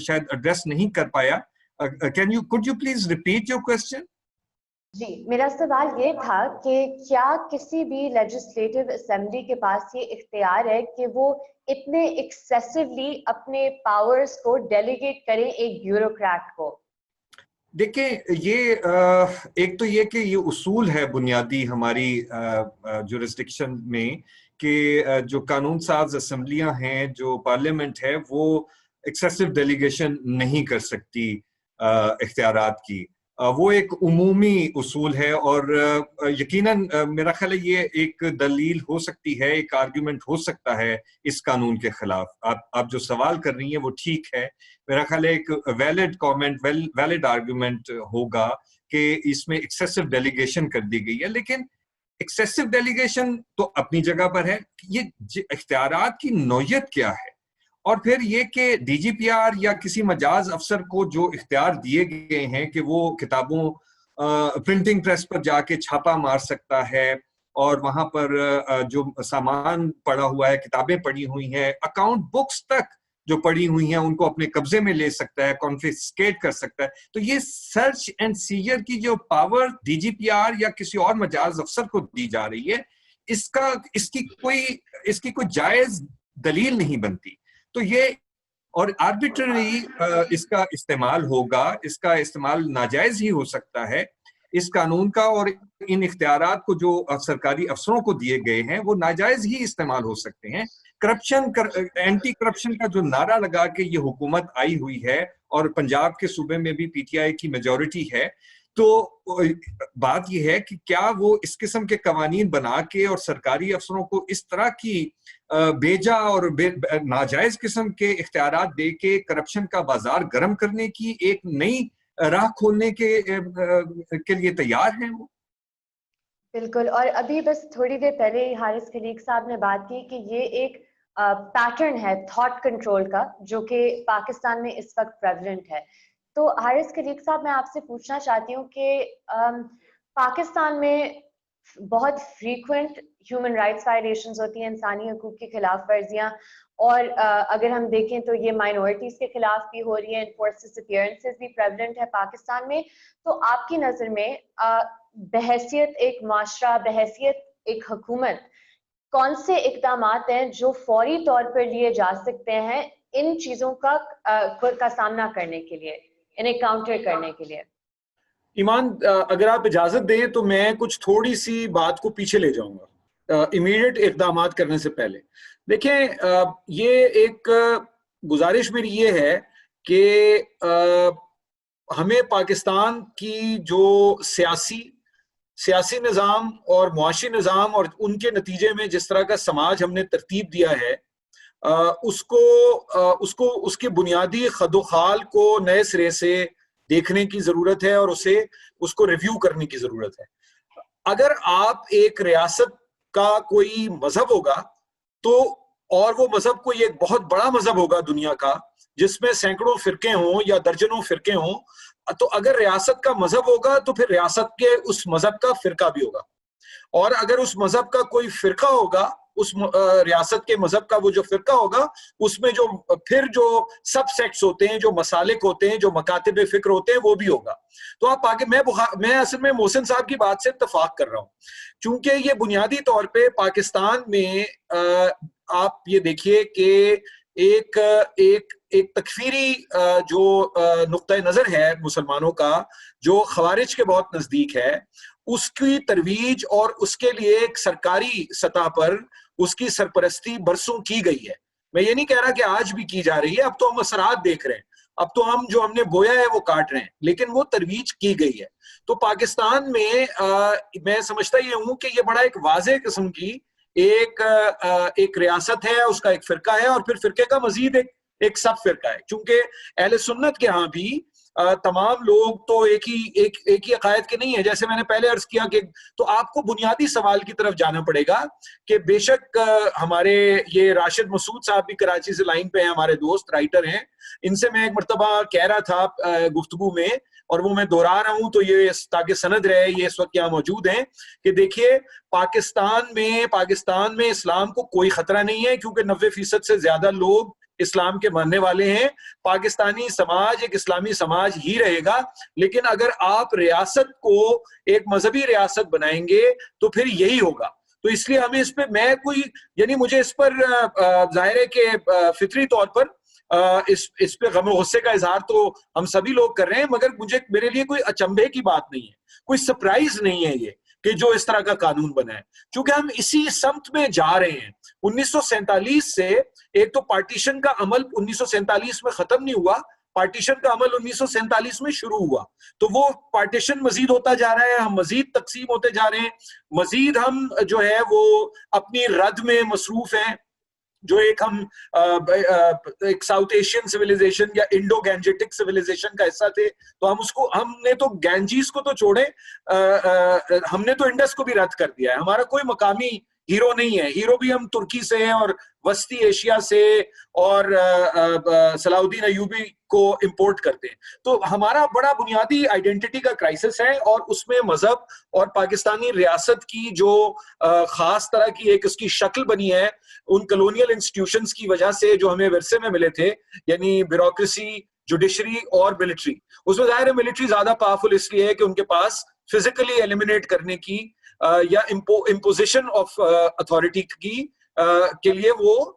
شاید ایڈریس نہیں کر پایا. could you please repeat your question? جی, میرا سوال یہ تھا کہ کیا کسی بھی لیجسلیٹو اسمبلی کے پاس یہ اختیار ہے کہ وہ اتنے ایکسیسولی اپنے پاورز کو ڈیلیگیٹ کریں ایک بیوروکریٹ کو؟ دیکھیں, یہ ایک تو یہ کہ یہ اصول ہے بنیادی ہماری جورسڈکشن میں کہ جو قانون ساز اسمبلیاں ہیں, جو پارلیمنٹ ہے, وہ ایکسیسو ڈیلیگیشن نہیں کر سکتی اختیارات کی. وہ ایک عمومی اصول ہے, اور یقیناً میرا خیال ہے یہ ایک دلیل ہو سکتی ہے, ایک آرگیومنٹ ہو سکتا ہے اس قانون کے خلاف. آپ جو سوال کر رہی ہیں وہ ٹھیک ہے, میرا خیال ہے ایک ویلڈ کامنٹ, ویلڈ آرگیومنٹ ہوگا کہ اس میں ایکسیسو ڈیلیگیشن کر دی گئی ہے. لیکن ایکسیسو ڈیلیگیشن تو اپنی جگہ پر ہے, یہ اختیارات کی نوعیت کیا ہے, اور پھر یہ کہ DGPR یا کسی مجاز افسر کو جو اختیار دیے گئے ہیں کہ وہ کتابوں پرنٹنگ پریس پر جا کے چھاپا مار سکتا ہے, اور وہاں پر جو سامان پڑا ہوا ہے, کتابیں پڑی ہوئی ہیں, اکاؤنٹ بکس تک جو پڑی ہوئی ہیں ان کو اپنے قبضے میں لے سکتا ہے, کانفiscate کر سکتا ہے. تو یہ سرچ اینڈ سیزر کی جو پاور DGPR یا کسی اور مجاز افسر کو دی جا رہی ہے, اس کی کوئی جائز دلیل نہیں بنتی. تو یہ اور آربیٹری اس کا استعمال ہوگا, اس کا استعمال ناجائز ہی ہو سکتا ہے. اس قانون کا اور ان اختیارات کو جو سرکاری افسروں کو دیے گئے ہیں وہ ناجائز ہی استعمال ہو سکتے ہیں. اینٹی کرپشن کا جو نعرہ لگا کے یہ حکومت آئی ہوئی ہے, اور پنجاب کے صوبے میں بھی PTI کی میجورٹی ہے, تو بات یہ ہے کہ کیا وہ اس قسم کے قوانین بنا کے اور سرکاری افسروں کو اس طرح کی بیجا اور ناجائز قسم کے اختیارات دے کے کرپشن کا بازار گرم کرنے کی ایک نئی راہ کھولنے کے لیے تیار ہیں وہ؟ بالکل. اور ابھی بس تھوڑی دیر پہلے حارث خلیق صاحب نے بات کی کہ یہ ایک پیٹرن ہے تھاٹ کنٹرول کا جو کہ پاکستان میں اس وقت پریولنٹ ہے. تو حارث خلیق صاحب, میں آپ سے پوچھنا چاہتی ہوں کہ پاکستان میں بہت فریکوینٹ ہیومن رائٹس وائلیشنز ہوتی ہیں, انسانی حقوق کی خلاف ورزیاں, اور اگر ہم دیکھیں تو یہ مائنورٹیز کے خلاف بھی ہو رہی ہیں, انفورسڈ ڈسپیئرنسز بھی پریولنٹ ہے پاکستان میں. تو آپ کی نظر میں بحیثیت ایک معاشرہ, بحیثیت ایک حکومت, کون سے اقدامات ہیں جو فوری طور پر لیے جا سکتے ہیں ان چیزوں کا سامنا کرنے کے لیے, انہیں کاؤنٹر کرنے کے لیے؟ ایمان, اگر آپ اجازت دیں تو میں کچھ تھوڑی سی بات کو پیچھے لے جاؤں گا امیڈیٹ اقدامات کرنے سے پہلے. دیکھیں, یہ ایک گزارش میری یہ ہے کہ ہمیں پاکستان کی جو سیاسی نظام اور معاشی نظام اور ان کے نتیجے میں جس طرح کا سماج ہم نے ترتیب دیا ہے, اس کے بنیادی خد و خال کو نئے سرے سے دیکھنے کی ضرورت ہے, اور اس کو ریویو کرنے کی ضرورت ہے. اگر آپ ایک ریاست کا کوئی مذہب ہوگا تو, اور وہ مذہب کوئی ایک بہت بڑا مذہب ہوگا دنیا کا جس میں سینکڑوں فرقے ہوں یا درجنوں فرقے ہوں, تو اگر ریاست کا مذہب ہوگا تو پھر ریاست کے اس مذہب کا فرقہ بھی ہوگا, اور اگر اس مذہب کا کوئی فرقہ ہوگا, اس ریاست کے مذہب کا وہ جو فرقہ ہوگا, اس میں جو سب سیکٹس ہوتے ہیں, جو مسالک ہوتے ہیں, جو مکاتب فکر ہوتے ہیں, وہ بھی ہوگا. تو آپ آگے, میں اصل میں محسن صاحب کی بات سے اتفاق کر رہا ہوں, چونکہ یہ بنیادی طور پہ پاکستان میں آپ یہ دیکھیے کہ ایک تکفیری جو نقطۂ نظر ہے مسلمانوں کا, جو خوارج کے بہت نزدیک ہے, اس کی ترویج اور اس کے لیے ایک سرکاری سطح پر اس کی سرپرستی برسوں کی گئی ہے. میں یہ نہیں کہہ رہا کہ آج بھی کی جا رہی ہے, اب تو ہم اثرات دیکھ رہے ہیں, اب تو ہم جو ہم نے بویا ہے وہ کاٹ رہے ہیں, لیکن وہ ترویج کی گئی ہے. تو پاکستان میں میں سمجھتا یہ ہوں کہ یہ بڑا ایک واضح قسم کی ایک ریاست ہے, اس کا ایک فرقہ ہے, اور پھر فرقے کا مزید ایک سب فرقہ ہے. چونکہ اہل سنت کے ہاں بھی تمام لوگ تو ایک ہی عقائد کے نہیں ہیں. جیسے میں نے پہلے عرض کیا کہ تو آپ کو بنیادی سوال کی طرف جانا پڑے گا کہ بے شک ہمارے یہ راشد مسعود صاحب بھی کراچی سے لائن پہ ہیں, ہمارے دوست رائٹر ہیں, ان سے میں ایک مرتبہ کہہ رہا تھا گفتگو میں, اور وہ میں دہرا رہا ہوں تو یہ تاکہ سند رہے, یہ اس وقت یہاں موجود ہیں, کہ دیکھیے پاکستان میں اسلام کو کوئی خطرہ نہیں ہے, کیونکہ 90% سے زیادہ لوگ اسلام کے ماننے والے ہیں. پاکستانی سماج ایک اسلامی سماج ہی رہے گا, لیکن اگر آپ ریاست کو ایک مذہبی ریاست بنائیں گے تو پھر یہی ہوگا. تو اس لیے ہمیں اس پہ مجھے اس پر ظاہر ہے کہ فطری طور پر اس پہ غم و غصے کا اظہار تو ہم سبھی لوگ کر رہے ہیں, مگر میرے لیے کوئی اچنبھے کی بات نہیں ہے, کوئی سرپرائز نہیں ہے یہ کہ جو اس طرح کا قانون بنا ہے, چونکہ ہم اسی سمت میں جا رہے ہیں. 1947 سے ایک تو پارٹیشن کا عمل 1947 میں ختم نہیں ہوا, پارٹیشن کا عمل 1947 میں شروع ہوا, تو وہ پارٹیشن مزید ہوتا جا رہا ہے, ہم مزید تقسیم ہوتے جا رہے ہیں, مزید ہم جو ہے وہ اپنی رد میں مصروف ہیں. جو ایک ساؤتھ ایشین سویلائزیشن یا انڈو گینجیٹک سویلائزیشن کا حصہ تھے, تو ہم نے تو گینجیز کو تو چھوڑے, ہم نے تو انڈس کو بھی رد کر دیا ہے. ہمارا کوئی مقامی ہیرو نہیں ہے, ہیرو بھی ہم ترکی سے ہیں اور وسطی ایشیا سے اور صلاح الدین ایوبی کو امپورٹ کرتے ہیں. تو ہمارا بڑا بنیادی آئیڈینٹی کا کرائسس ہے, اور اس میں مذہب اور پاکستانی ریاست کی جو خاص طرح کی ایک اس کی شکل بنی ہے ان کلونیل انسٹیٹیوشنز کی وجہ سے جو ہمیں ورثے میں ملے تھے, یعنی بیوروکریسی, جوڈیشری اور ملٹری. اس میں ظاہر ہے ملٹری زیادہ پاورفل اس لیے ہے کہ ان کے پاس فزیکلی ایلیمینیٹ کرنے کی یا امپوزیشن آف اتھارٹی کے لیے وہ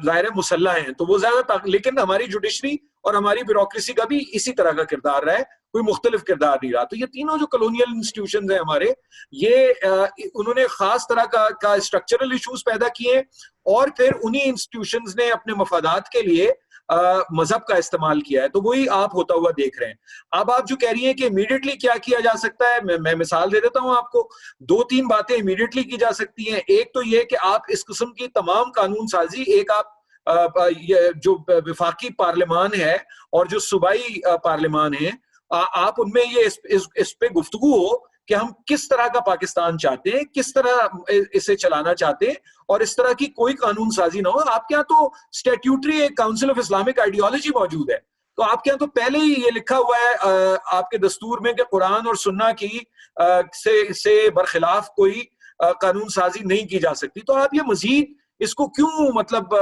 ظاہر مسلح ہیں, تو وہ زیادہ لیکن ہماری جوڈیشری اور ہماری بیوروکریسی کا بھی اسی طرح کا کردار رہا ہے, کوئی مختلف کردار نہیں رہا. تو یہ تینوں جو کلونیل انسٹیٹیوشنز ہیں ہمارے, یہ انہوں نے خاص طرح کا اسٹرکچرل ایشوز پیدا کیے, اور پھر انہی انسٹیٹیوشنز نے اپنے مفادات کے لیے مذہب کا استعمال کیا ہے. تو وہی آپ ہوتا ہوا دیکھ رہے ہیں. اب آپ جو کہہ رہی ہیں کہ امیڈیٹلی کیا کیا جا سکتا ہے, میں مثال دے دیتا ہوں آپ کو. 2-3 باتیں امیڈیٹلی کی جا سکتی ہیں. ایک تو یہ کہ آپ اس قسم کی تمام قانون سازی, ایک آپ جو وفاقی پارلیمان ہے اور جو صوبائی پارلیمان ہے, آپ ان میں یہ اس پہ گفتگو ہو کہ ہم کس طرح کا پاکستان چاہتے ہیں, کس طرح اسے چلانا چاہتے ہیں, اور اس طرح کی کوئی قانون سازی نہ ہو. آپ کے یہاں تو اسٹیٹیوٹری ایک کاؤنسل آف اسلامک آئیڈیالوجی موجود ہے, تو آپ کے یہاں تو پہلے ہی یہ لکھا ہوا ہے آپ کے دستور میں کہ قرآن اور سنہ کی سے برخلاف کوئی قانون سازی نہیں کی جا سکتی. تو آپ یہ مزید اس کو کیوں مطلب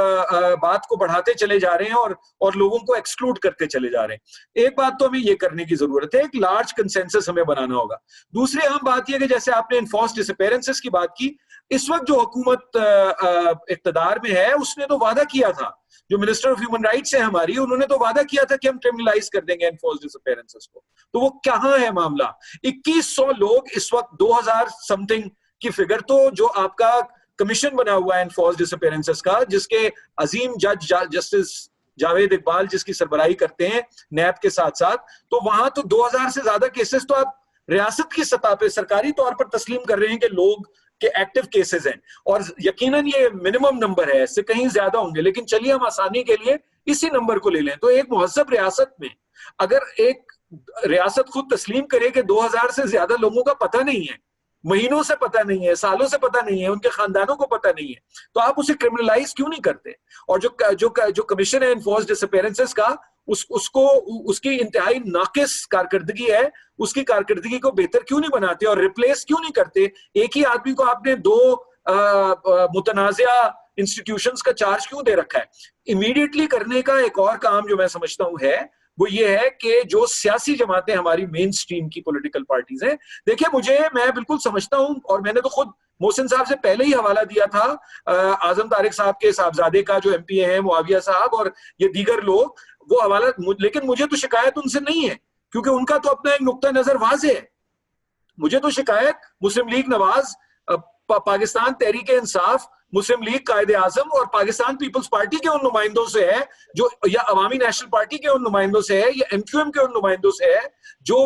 بات کو بڑھاتے چلے جا رہے ہیں اور لوگوں کو ایکسکلوڈ کرتے چلے جا رہے ہیں. ایک بات تو ہمیں یہ کرنے کی ضرورت ہے, ایک لارج کنسنسس ہمیں بنانا ہوگا. دوسری اہم بات یہ کہ جیسے آپ نے انفورسڈ ڈس اپیرنسز کی بات کی, اس وقت جو حکومت اقتدار میں ہے اس نے تو وعدہ کیا تھا, جو منسٹر آف ہیومن رائٹس ہے ہماری, انہوں نے تو وعدہ کیا تھا کہ ہم کرمنلائز کر دیں گے انفورسڈ ڈس اپیرنسز کو. تو وہ کہاں ہے معاملہ؟ 2100 لوگ اس وقت 2000 سم تھنگ کی فگر, تو جو آپ کا کمیشن بنا ہوا ہے انفورسڈ ڈس اپیرنسز کا, جس کے عظیم جج جسٹس جاوید اقبال جس کی سربراہی کرتے ہیں نیب کے ساتھ ساتھ, تو وہاں تو 2000 سے زیادہ کیسز تو آپ ریاست کی سطح پہ سرکاری طور پر تسلیم کر رہے ہیں کہ لوگ کے ایکٹیو کیسز ہیں, اور یقیناً یہ منیمم نمبر ہے, اس سے کہیں زیادہ ہوں گے, لیکن چلیے ہم آسانی کے لیے اسی نمبر کو لے لیں. تو ایک مہذب ریاست میں اگر ایک ریاست خود تسلیم کرے کہ 2000 سے زیادہ لوگوں کا پتہ نہیں ہے, مہینوں سے پتہ نہیں ہے, سالوں سے پتہ نہیں ہے, ان کے خاندانوں کو پتہ نہیں ہے, تو آپ اسے کرمنلائز کیوں نہیں کرتے؟ اور جو کمیشن ہے انفورسڈ ڈس اپیرنسز کا, اس کی انتہائی ناقص کارکردگی ہے, اس کی کارکردگی کو بہتر کیوں نہیں بناتے اور ریپلیس کیوں نہیں کرتے؟ ایک ہی آدمی کو آپ نے 2 متنازعہ انسٹیٹیوشنز کا چارج کیوں دے رکھا ہے؟ امیڈیٹلی کرنے کا ایک اور کام جو میں سمجھتا ہوں ہے وہ یہ ہے کہ جو سیاسی جماعتیں ہماری مین سٹریم کی پولیٹیکل پارٹیز ہیں, دیکھیں میں بالکل سمجھتا ہوں, اور میں نے تو خود محسن صاحب سے پہلے ہی حوالہ دیا تھا اعظم طارق صاحب کے صاحبزادے کا جو MP ہیں معاویہ صاحب اور یہ دیگر لوگ, وہ حوالہ, لیکن مجھے تو شکایت ان سے نہیں ہے کیونکہ ان کا تو اپنا ایک نقطہ نظر واضح ہے. मुझे तो शिकायत मुस्लिम लीग नवाज, पाकिस्तान तहरीक इंसाफ, मुस्लिम लीग कायदे आजम और पाकिस्तान पीपल्स पार्टी के उन नुमाइंदों से है, जो या अवामी नेशनल पार्टी के उन नुमाइंदों से है, या एमक्यूएम के उन नुमाइंदों से है, जो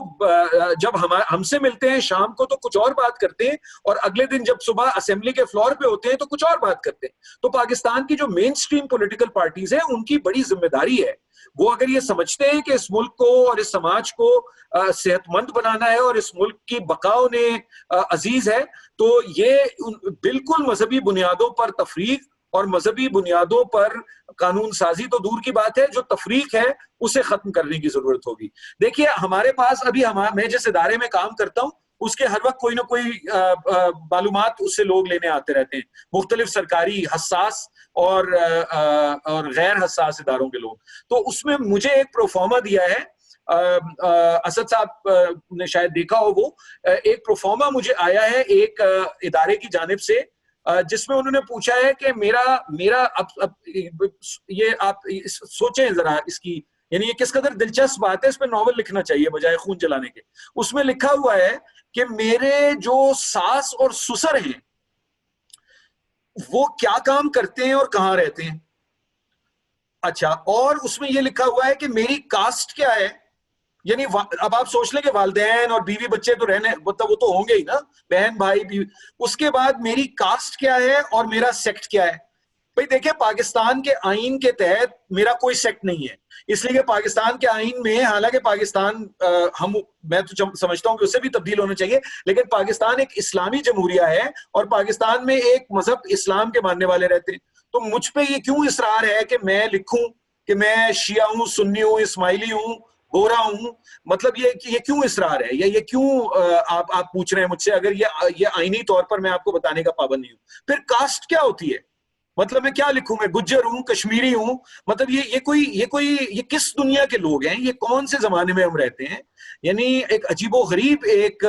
जब हमसे मिलते हैं शाम को तो कुछ और बात करते हैं, और अगले दिन जब सुबह असेंबली के फ्लोर पे होते हैं तो कुछ और बात करते हैं। तो पाकिस्तान की जो मेन स्ट्रीम पॉलिटिकल पार्टीज है, उनकी बड़ी जिम्मेदारी है, वो अगर ये समझते हैं कि इस मुल्क को और इस समाज को सेहतमंद बनाना है और इस मुल्क की बका उन्हें अजीज है, तो ये बिल्कुल मजहबी बुनियादों पर तफरीक और मजहबी बुनियादों पर कानून साजी तो दूर की बात है, जो तफरीक है उसे खत्म करने की जरूरत होगी। देखिए, हमारे पास अभी मैं जिस इदारे में काम करता हूँ उसके हर वक्त कोई ना कोई मालूमात उससे लोग लेने आते रहते हैं, मुख्तलिफ सरकारी, हसास और गैर हसास इदारों के लोग। तो उसमें मुझे एक प्रोफार्मा दिया है, असद साहब ने शायद देखा हो, वो एक प्रोफार्मा मुझे आया है एक इदारे की जानिब से, जिसमें उन्होंने पूछा है कि मेरा अब ये आप सोचें जरा इसकी, यानी ये किस कदर दिलचस्प बात है, इस पे नॉवल लिखना चाहिए बजाय खून जलाने के। उसमें लिखा हुआ है कि मेरे जो सास और ससुर हैं वो क्या काम करते हैं और कहां रहते हैं। अच्छा, और उसमें ये लिखा हुआ है कि मेरी कास्ट क्या है, यानी अब आप सोच लें कि वालिदैन और बीवी बच्चे तो रहने, मतलब वो तो होंगे ही ना, बहन भाई बीवी। उसके बाद मेरी कास्ट क्या है और मेरा सेक्ट क्या है। भाई देखिए, पाकिस्तान के आईन के तहत मेरा कोई सेक्ट नहीं है, इसलिए कि पाकिस्तान के आईन में, हालांकि पाकिस्तान मैं तो समझता हूं कि उससे भी तब्दील होना चाहिए, लेकिन पाकिस्तान एक इस्लामी जमहूरिया है और पाकिस्तान में एक मजहब इस्लाम के मानने वाले रहते हैं। तो मुझ पे ये क्यों इसरार है कि मैं लिखूं कि मैं शिया हूं, सुन्नी हूं, इस्माइली हूं, गोरा हूं, मतलब ये क्यों इसरार है, या ये क्यों आप पूछ रहे हैं मुझसे, अगर ये आईनी तौर पर मैं आपको बताने का पाबंद नहीं हूं। फिर कास्ट क्या होती है, मतलब मैं क्या लिखूं, मैं गुज्जर हूं, कश्मीरी हूं, मतलब ये किस दुनिया के लोग हैं, ये कौन से जमाने में हम रहते हैं। यानी एक अजीबो गरीब एक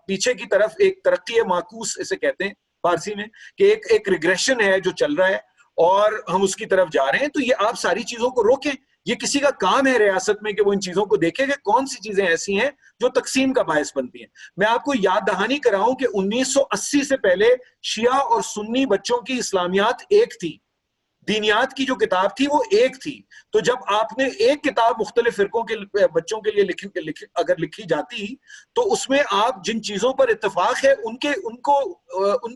पीछे की तरफ एक तरक्की माकूस इसे कहते हैं फारसी में, कि एक रिग्रेशन है जो चल रहा है और हम उसकी तरफ जा रहे हैं। तो ये आप सारी चीजों को रोकें, ये किसी का काम है रियासत में कि वो इन चीजों को देखे कि कौन सी चीजें ऐसी हैं जो तकसीम का बायस बनती हैं। मैं आपको याद दहानी कराऊं कि 1980 से पहले शिया और सुन्नी बच्चों की इस्लामियात एक थी, दीनियात की जो किताब थी वो एक थी। तो जब आपने एक किताब मुख्तलिफ फिरकों के बच्चों के लिए अगर लिखी जाती, तो उसमें आप जिन चीजों पर इत्तेफाक है उन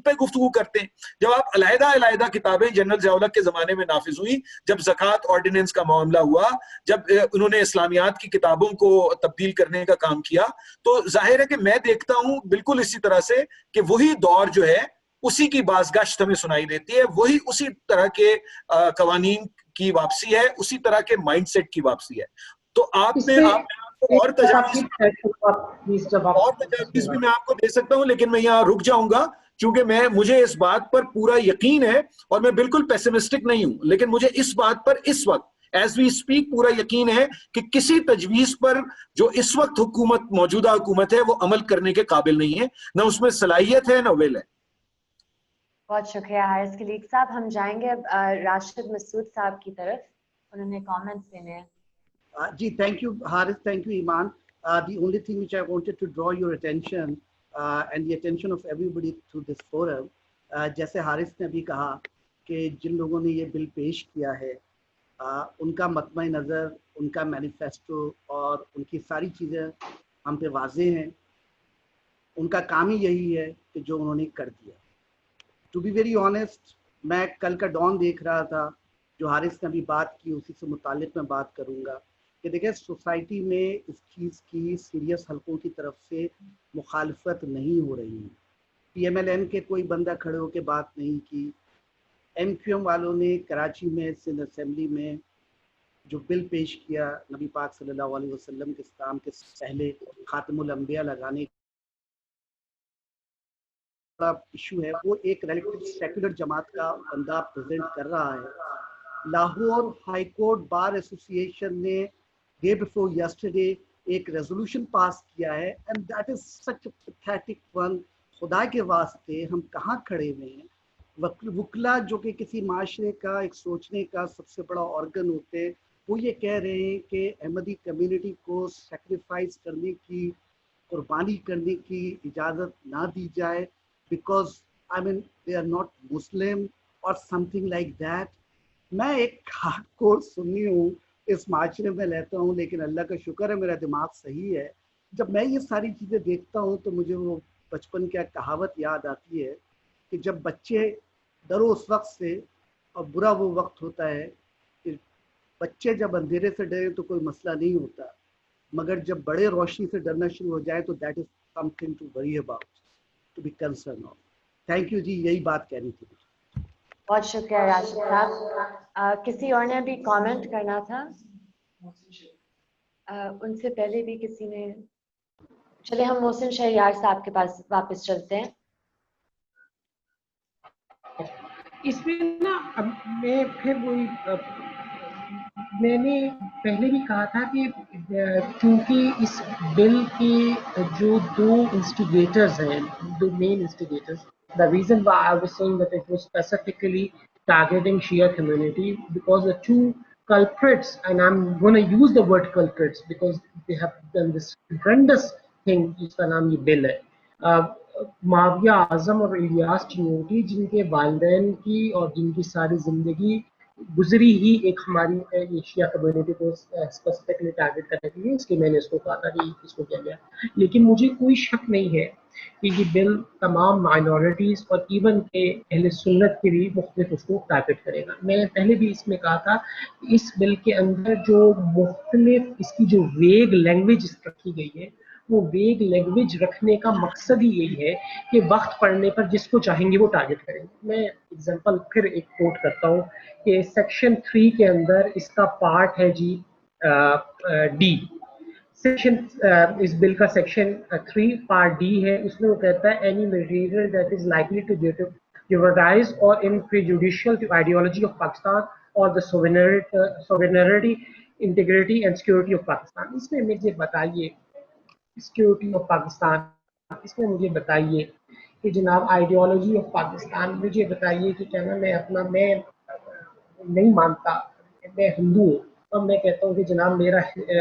पे गुफ्तगू करते हैं। जब आप अलहदा किताबें जनरल ज़िया-उल-हक के जमाने में नाफिज हुई, जब ज़कात ऑर्डिनेंस का मामला हुआ, जब उन्होंने इस्लामियात की किताबों को तब्दील करने का काम किया, तो जाहिर है कि मैं देखता हूं बिल्कुल इसी तरह से कि वही दौर जो है उसी की बाज़गश्त हमें सुनाई देती है, वही उसी तरह के कवानीन की वापसी है, उसी तरह के माइंडसेट की वापसी है। तो आपने और तजावीज़ भी मैं आपको दे सकता हूं, लेकिन मैं यहाँ रुक जाऊंगा क्योंकि मुझे इस बात पर पूरा यकीन है और मैं बिल्कुल पेसिमिस्टिक नहीं हूं, लेकिन मुझे इस बात पर इस वक्त एज वी स्पीक पूरा यकीन है कि किसी तजवीज पर जो इस वक्त मौजूदा हुकूमत है वो अमल करने के काबिल नहीं है, न उसमें सलाहियत है, न विल है। बहुत शुक्रिया हारिस खलीक साहब। हम जाएंगे अब राशिद मसूद साहब की तरफ, उन्होंने कमेंट्स देने हैं। जी, thank you Haris, thank you Iman. The only thing which I wanted to draw your attention and the attention of everybody through this forum, जैसे हारिस ने भी कहा कि जिन लोगों ने ये बिल पेश किया है उनका मतमई नज़र, उनका मैनिफेस्टो और उनकी सारी चीज़ें हम पे वाज़ेह हैं। उनका काम ही यही है कि जो उन्होंने कर दिया। टू बी वेरी ऑनेस्ट, मैं कल का डॉन देख रहा था, जो हारिस ने अभी बात की उसी से मुतालिक मैं बात करूँगा कि देखिए सोसाइटी में इस चीज़ की सीरियस हलकों की तरफ से मुखालफत नहीं हो रही है। PMLN के कोई बंदा खड़े होकर बात नहीं की। MQM वालों ने कराची में सिंध असेंबली में जो बिल पेश किया नबी पाक सल्लल्लाहु अलैहि वसल्लम के इस्लाम के पहले खातमुल अंबिया लगाने का इशू है, वो एक रिलेटिव सेक्युलर जमात का बंदा प्रेजेंट कर रहा है। Lahore high court bar association ने डे बिफोर यस्टरडे एक रेजोल्यूशन पास किया है and that is such a pathetic one. खुदा के वास्ते हम कहाँ खड़े हुए हैं? वकला जो कि किसी माशरे का एक सोचने का सबसे बड़ा ऑर्गन होते हैं, वो ये कह रहे हैं कि अहमदी कम्युनिटी को सेक्रीफाइस करने की कुर्बानी करने की इजाज़त ना दी जाए, because I mean they are not Muslim और समथिंग लाइक दैट। मैं एक हार्डकोर सुन्नी हूँ, इस माशरे में रहता हूँ, लेकिन अल्लाह का शुक्र है मेरा दिमाग सही है। जब मैं ये सारी चीज़ें देखता हूँ तो मुझे वो बचपन की एक कहावत याद आती है कि जब बच्चे डरो उस वक्त से और बुरा वो वक्त होता है कि बच्चे जब अंधेरे से डरे तो कोई मसला नहीं होता, मगर जब बड़े रोशनी से डरना शुरू हो जाए तो that is something to worry about, to be concern of. Thank you जी, यही बात कहनी थी मुझे। बहुत शुक्रिया राशिद साहब। किसी और ने भी कमेंट करना था? उनसे पहले भी किसी ने, चले हम मोहसिन शहरियार साहब के पास वापस चलते हैं। इसमें ना अब मैं फिर वही मैंने पहले भी कहा था कि क्योंकि इस बिल के जो दो इंस्टिगेटर्स हैं, दो main instigators, the reason why I was saying that it was specifically targeting Shia community because the two culprits, and I'm going to use the word culprits because they have done this horrendous thing, जिसका नाम ये bill है, माविया आजम और इलियास चिन्नोटी, जिनके वालिदैन की और जिनकी सारी जिंदगी गुजरी ही एक हमारी एशिया कम्युनिटी को स्पेसिफिकली टारगेट करने के लिए, इसलिए मैंने इसको कहा था कि इसको किया गया। लेकिन मुझे कोई शक नहीं है कि ये बिल तमाम माइनॉरिटीज़ और इवन के अहले सुन्नत के भी मुख्तलिफ उसको टारगेट करेगा। मैंने पहले भी इसमें कहा था, इस बिल के अंदर जो मुख्तलिफ इसकी जो वेग लैंग्वेज रखी गई है, वो वेग लैंग्वेज रखने का मकसद ही यही है कि वक्त पड़ने पर जिसको चाहेंगे वो टारगेट करेंगे। मैं एग्जांपल फिर एक कोट करता हूँ कि सेक्शन 3 के अंदर इसका पार्ट है जी डी, सेक्शन इस बिल का सेक्शन 3 पार्ट डी है। उसमें वो कहता है any material that is likely to jeopardize or in prejudicial to ideology of Pakistan or the sovereignty, integrity and security of Pakistan। इसमें मुझे बताइए सिक्योरिटी ऑफ पाकिस्तान, इसमें मुझे बताइए कि जनाब आइडियोलॉजी ऑफ पाकिस्तान, मुझे बताइए कि क्या मैं अपना, मैं नहीं मानता, मैं हिंदू हूँ और मैं कहता हूँ कि जनाब मेरा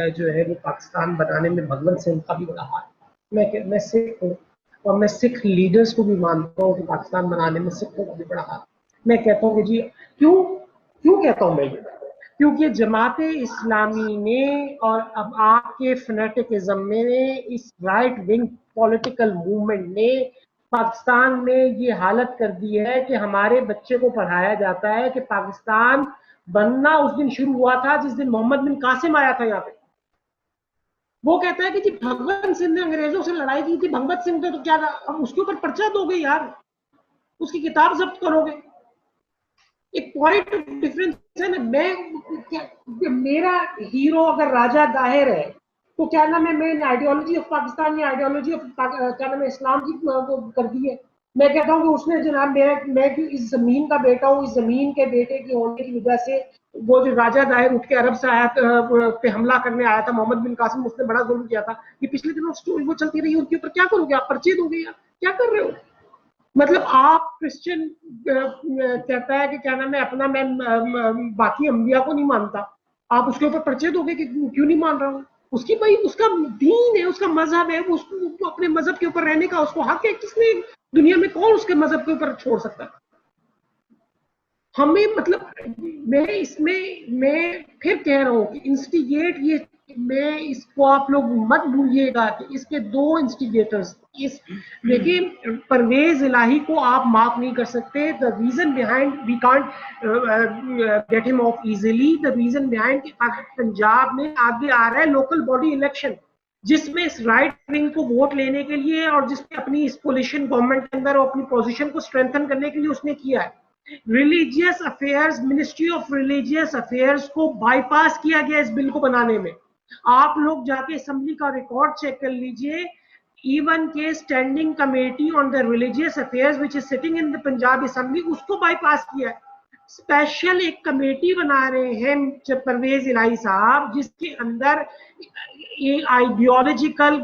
जो है वो पाकिस्तान बनाने में भगवंत सिंह का भी बड़ा हाथ, मैं सिख हूँ और मैं सिख लीडर्स को भी मानता हूँ कि पाकिस्तान बनाने में सिखों का भी बड़ा हाथ। मैं कहता हूँ कि जी क्यों कहता हूँ मैं ये, क्योंकि जमात इस्लामी ने और अब आपके फनेटिकिज्म में, इस राइट विंग पॉलिटिकल मूवमेंट ने पाकिस्तान में ये हालत कर दी है कि हमारे बच्चे को पढ़ाया जाता है कि पाकिस्तान बनना उस दिन शुरू हुआ था जिस दिन मोहम्मद बिन कासिम आया था यहाँ पे। वो कहता है कि जी भगवंत सिंह ने अंग्रेजों से लड़ाई की थी, भगवंत सिंह तो क्या अब उसके ऊपर पर्चा दोगे यार, उसकी किताब जब्त करोगे? एक पॉइंट ऑफ डिफरेंस है ना। मेरा हीरो अगर राजा दाहिर है तो क्या नाम है, मैं आइडियोलॉजी ऑफ पाकिस्तान या आइडियोलॉजी ऑफ क्या नाम है इस्लाम की कर दी है। मैं कहता हूँ कि उसने जनाब मैं इस जमीन का बेटा हूँ, इस जमीन के बेटे की होने की वजह से वो जो राजा दाहिर उठ के अरब से आया पे हमला करने आया था, मोहम्मद बिन कासिम, उसने बड़ा जुल्म किया था। ये पिछले दिनों स्टोरी वो चलती रही, उनके ऊपर क्या करोगे आप? पर्चे दोगे यार, क्या कर रहे हो? मतलब आप क्रिश्चियन कहता है कि क्या नाम है अपना, मैं बाकी अंबिया को नहीं मानता, आप उसके ऊपर पर्चे दोगे कि क्यों नहीं मान रहा हूँ? उसकी भाई उसका दीन है, उसका मजहब है, उसको अपने मजहब के ऊपर रहने का उसको हक है। किसने दुनिया में कौन उसके मजहब के ऊपर छोड़ सकता है? हमें मतलब मैं फिर कह रहा हूँ कि इंस्टिगेट ये, मैं इसको आप लोग मत भूलिएगा कि इसके दो इंस्टिगेटर्स, इस देखिए परवेज इलाही को आप माफ नहीं कर सकते। The reason behind we can't get him off easily, the reason behind Punjab में आगे आ रहा है लोकल बॉडी इलेक्शन, जिसमें इस राइट विंग को वोट लेने के लिए और जिसमें अपनी इस पोजिशन गवर्नमेंट के अंदर अपनी पोजिशन को स्ट्रेंथन करने के लिए उसने किया है। Religious affairs, ministry of religious affairs को बाईपास किया गया इस बिल को बनाने में। आप लोग जाके असेंबली का रिकॉर्ड चेक कर लीजिए, इवन के standing committee on the religious affairs which is sitting in the Punjab assembly, उसको बाईपास किया है। स्पेशल एक कमेटी बना रहे हैं परवेज इलाही साहब, जिसके अंदर ये आइडियोलॉजिकल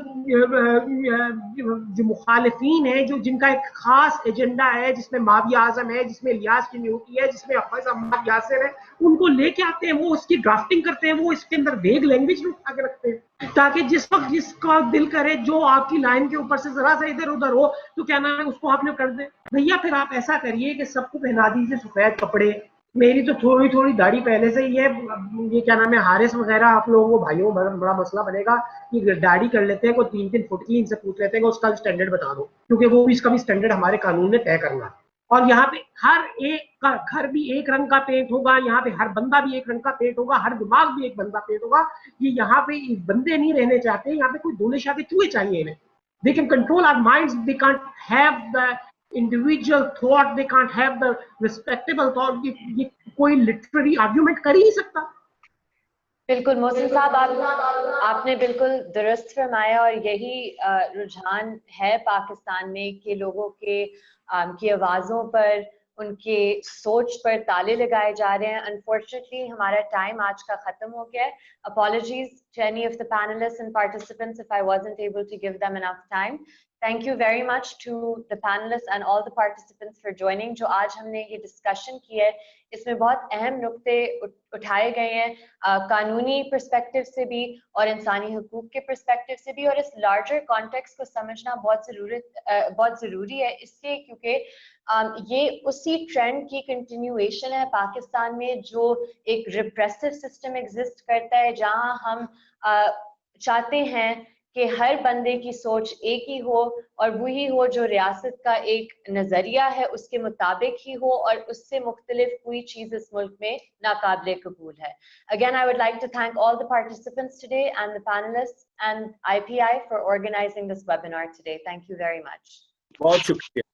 जो मुखालिफिन है, जो जिनका एक खास एजेंडा है, जिसमें माविया आजम है, जिसमें इलियास चिन्नोटी है, जिसमें हफीज अहमद यासिर है, उनको लेके आते हैं, वो उसकी ड्राफ्टिंग करते हैं, वो इसके अंदर वेग लैंग्वेज में उठा के रखते हैं। ताकि जिस वक्त जिसका दिल करे जो आपकी लाइन के ऊपर से जरा सा इधर उधर हो तो क्या नाम है उसको आपने कर दे। भैया फिर आप ऐसा करिए कि सबको पहना दीजिए सफेद कपड़े। मेरी तो थोड़ी थोड़ी दाढ़ी पहले से ही है, ये क्या नाम है हारिस वगैरह आप लोगों को भाइयों बड़ा मसला बनेगा कि दाढ़ी कर लेते हैं, कोई 3-3 फुट की, इनसे पूछ लेते हैं कि उसका स्टैंडर्ड बता दो, क्योंकि वो भी इसका भी स्टैंडर्ड हमारे कानून ने तय करना है। और यहाँ पे हर एक का घर भी एक रंग का पेंट होगा, यहाँ पे हर बंदा भी एक रंग का पेंट होगा, हर दिमाग भी एक बंदा पेंट होगा। ये यहाँ पे बंदे नहीं रहने चाहते, यहाँ पे कोई दूल्हे शादी चूहे चाहिए इन्हें। They can control our minds, they can't have the individual thought, they can't have the respectable thought। ये कोई literary argument कर ही नहीं सकता। बिल्कुल मोहसिन साहब, आपने बिल्कुल दुरुस्त फरमाया, और यही रुझान है पाकिस्तान में कि लोगों की आवाज़ों पर, उनके सोच पर ताले लगाए जा रहे हैं। अनफॉर्चुनेटली हमारा टाइम आज का ख़त्म हो गया है। Apologies to any of the panelists and participants if I wasn't able to give them enough time. Thank you very much to the panelists and all the participants for joining. जो आज हमने ये डिस्कशन की है इसमें बहुत अहम नुक्ते उठाए गए हैं, कानूनी पर्सपेक्टिव से भी और इंसानी हुकूक के पर्सपेक्टिव से भी, और इस लार्जर कॉन्टेक्स्ट को समझना बहुत ज़रूरी है, इसलिए क्योंकि ये उसी ट्रेंड की कंटिन्यूएशन है पाकिस्तान में जो एक रिप्रेसिव सिस्टम एग्जिस्ट करता है, जहां हम चाहते हैं कि हर बंदे की सोच एक ही हो और वही हो जो रियासत का एक नज़रिया है उसके मुताबिक ही हो, और उससे मुख्तलिफ कोई चीज़ इस मुल्क में नाकाबिले कबूल है। Again, I would like to thank all the participants today and the panelists and IPI for organizing this webinar today. Thank you very much. बहुत शुक्रिया।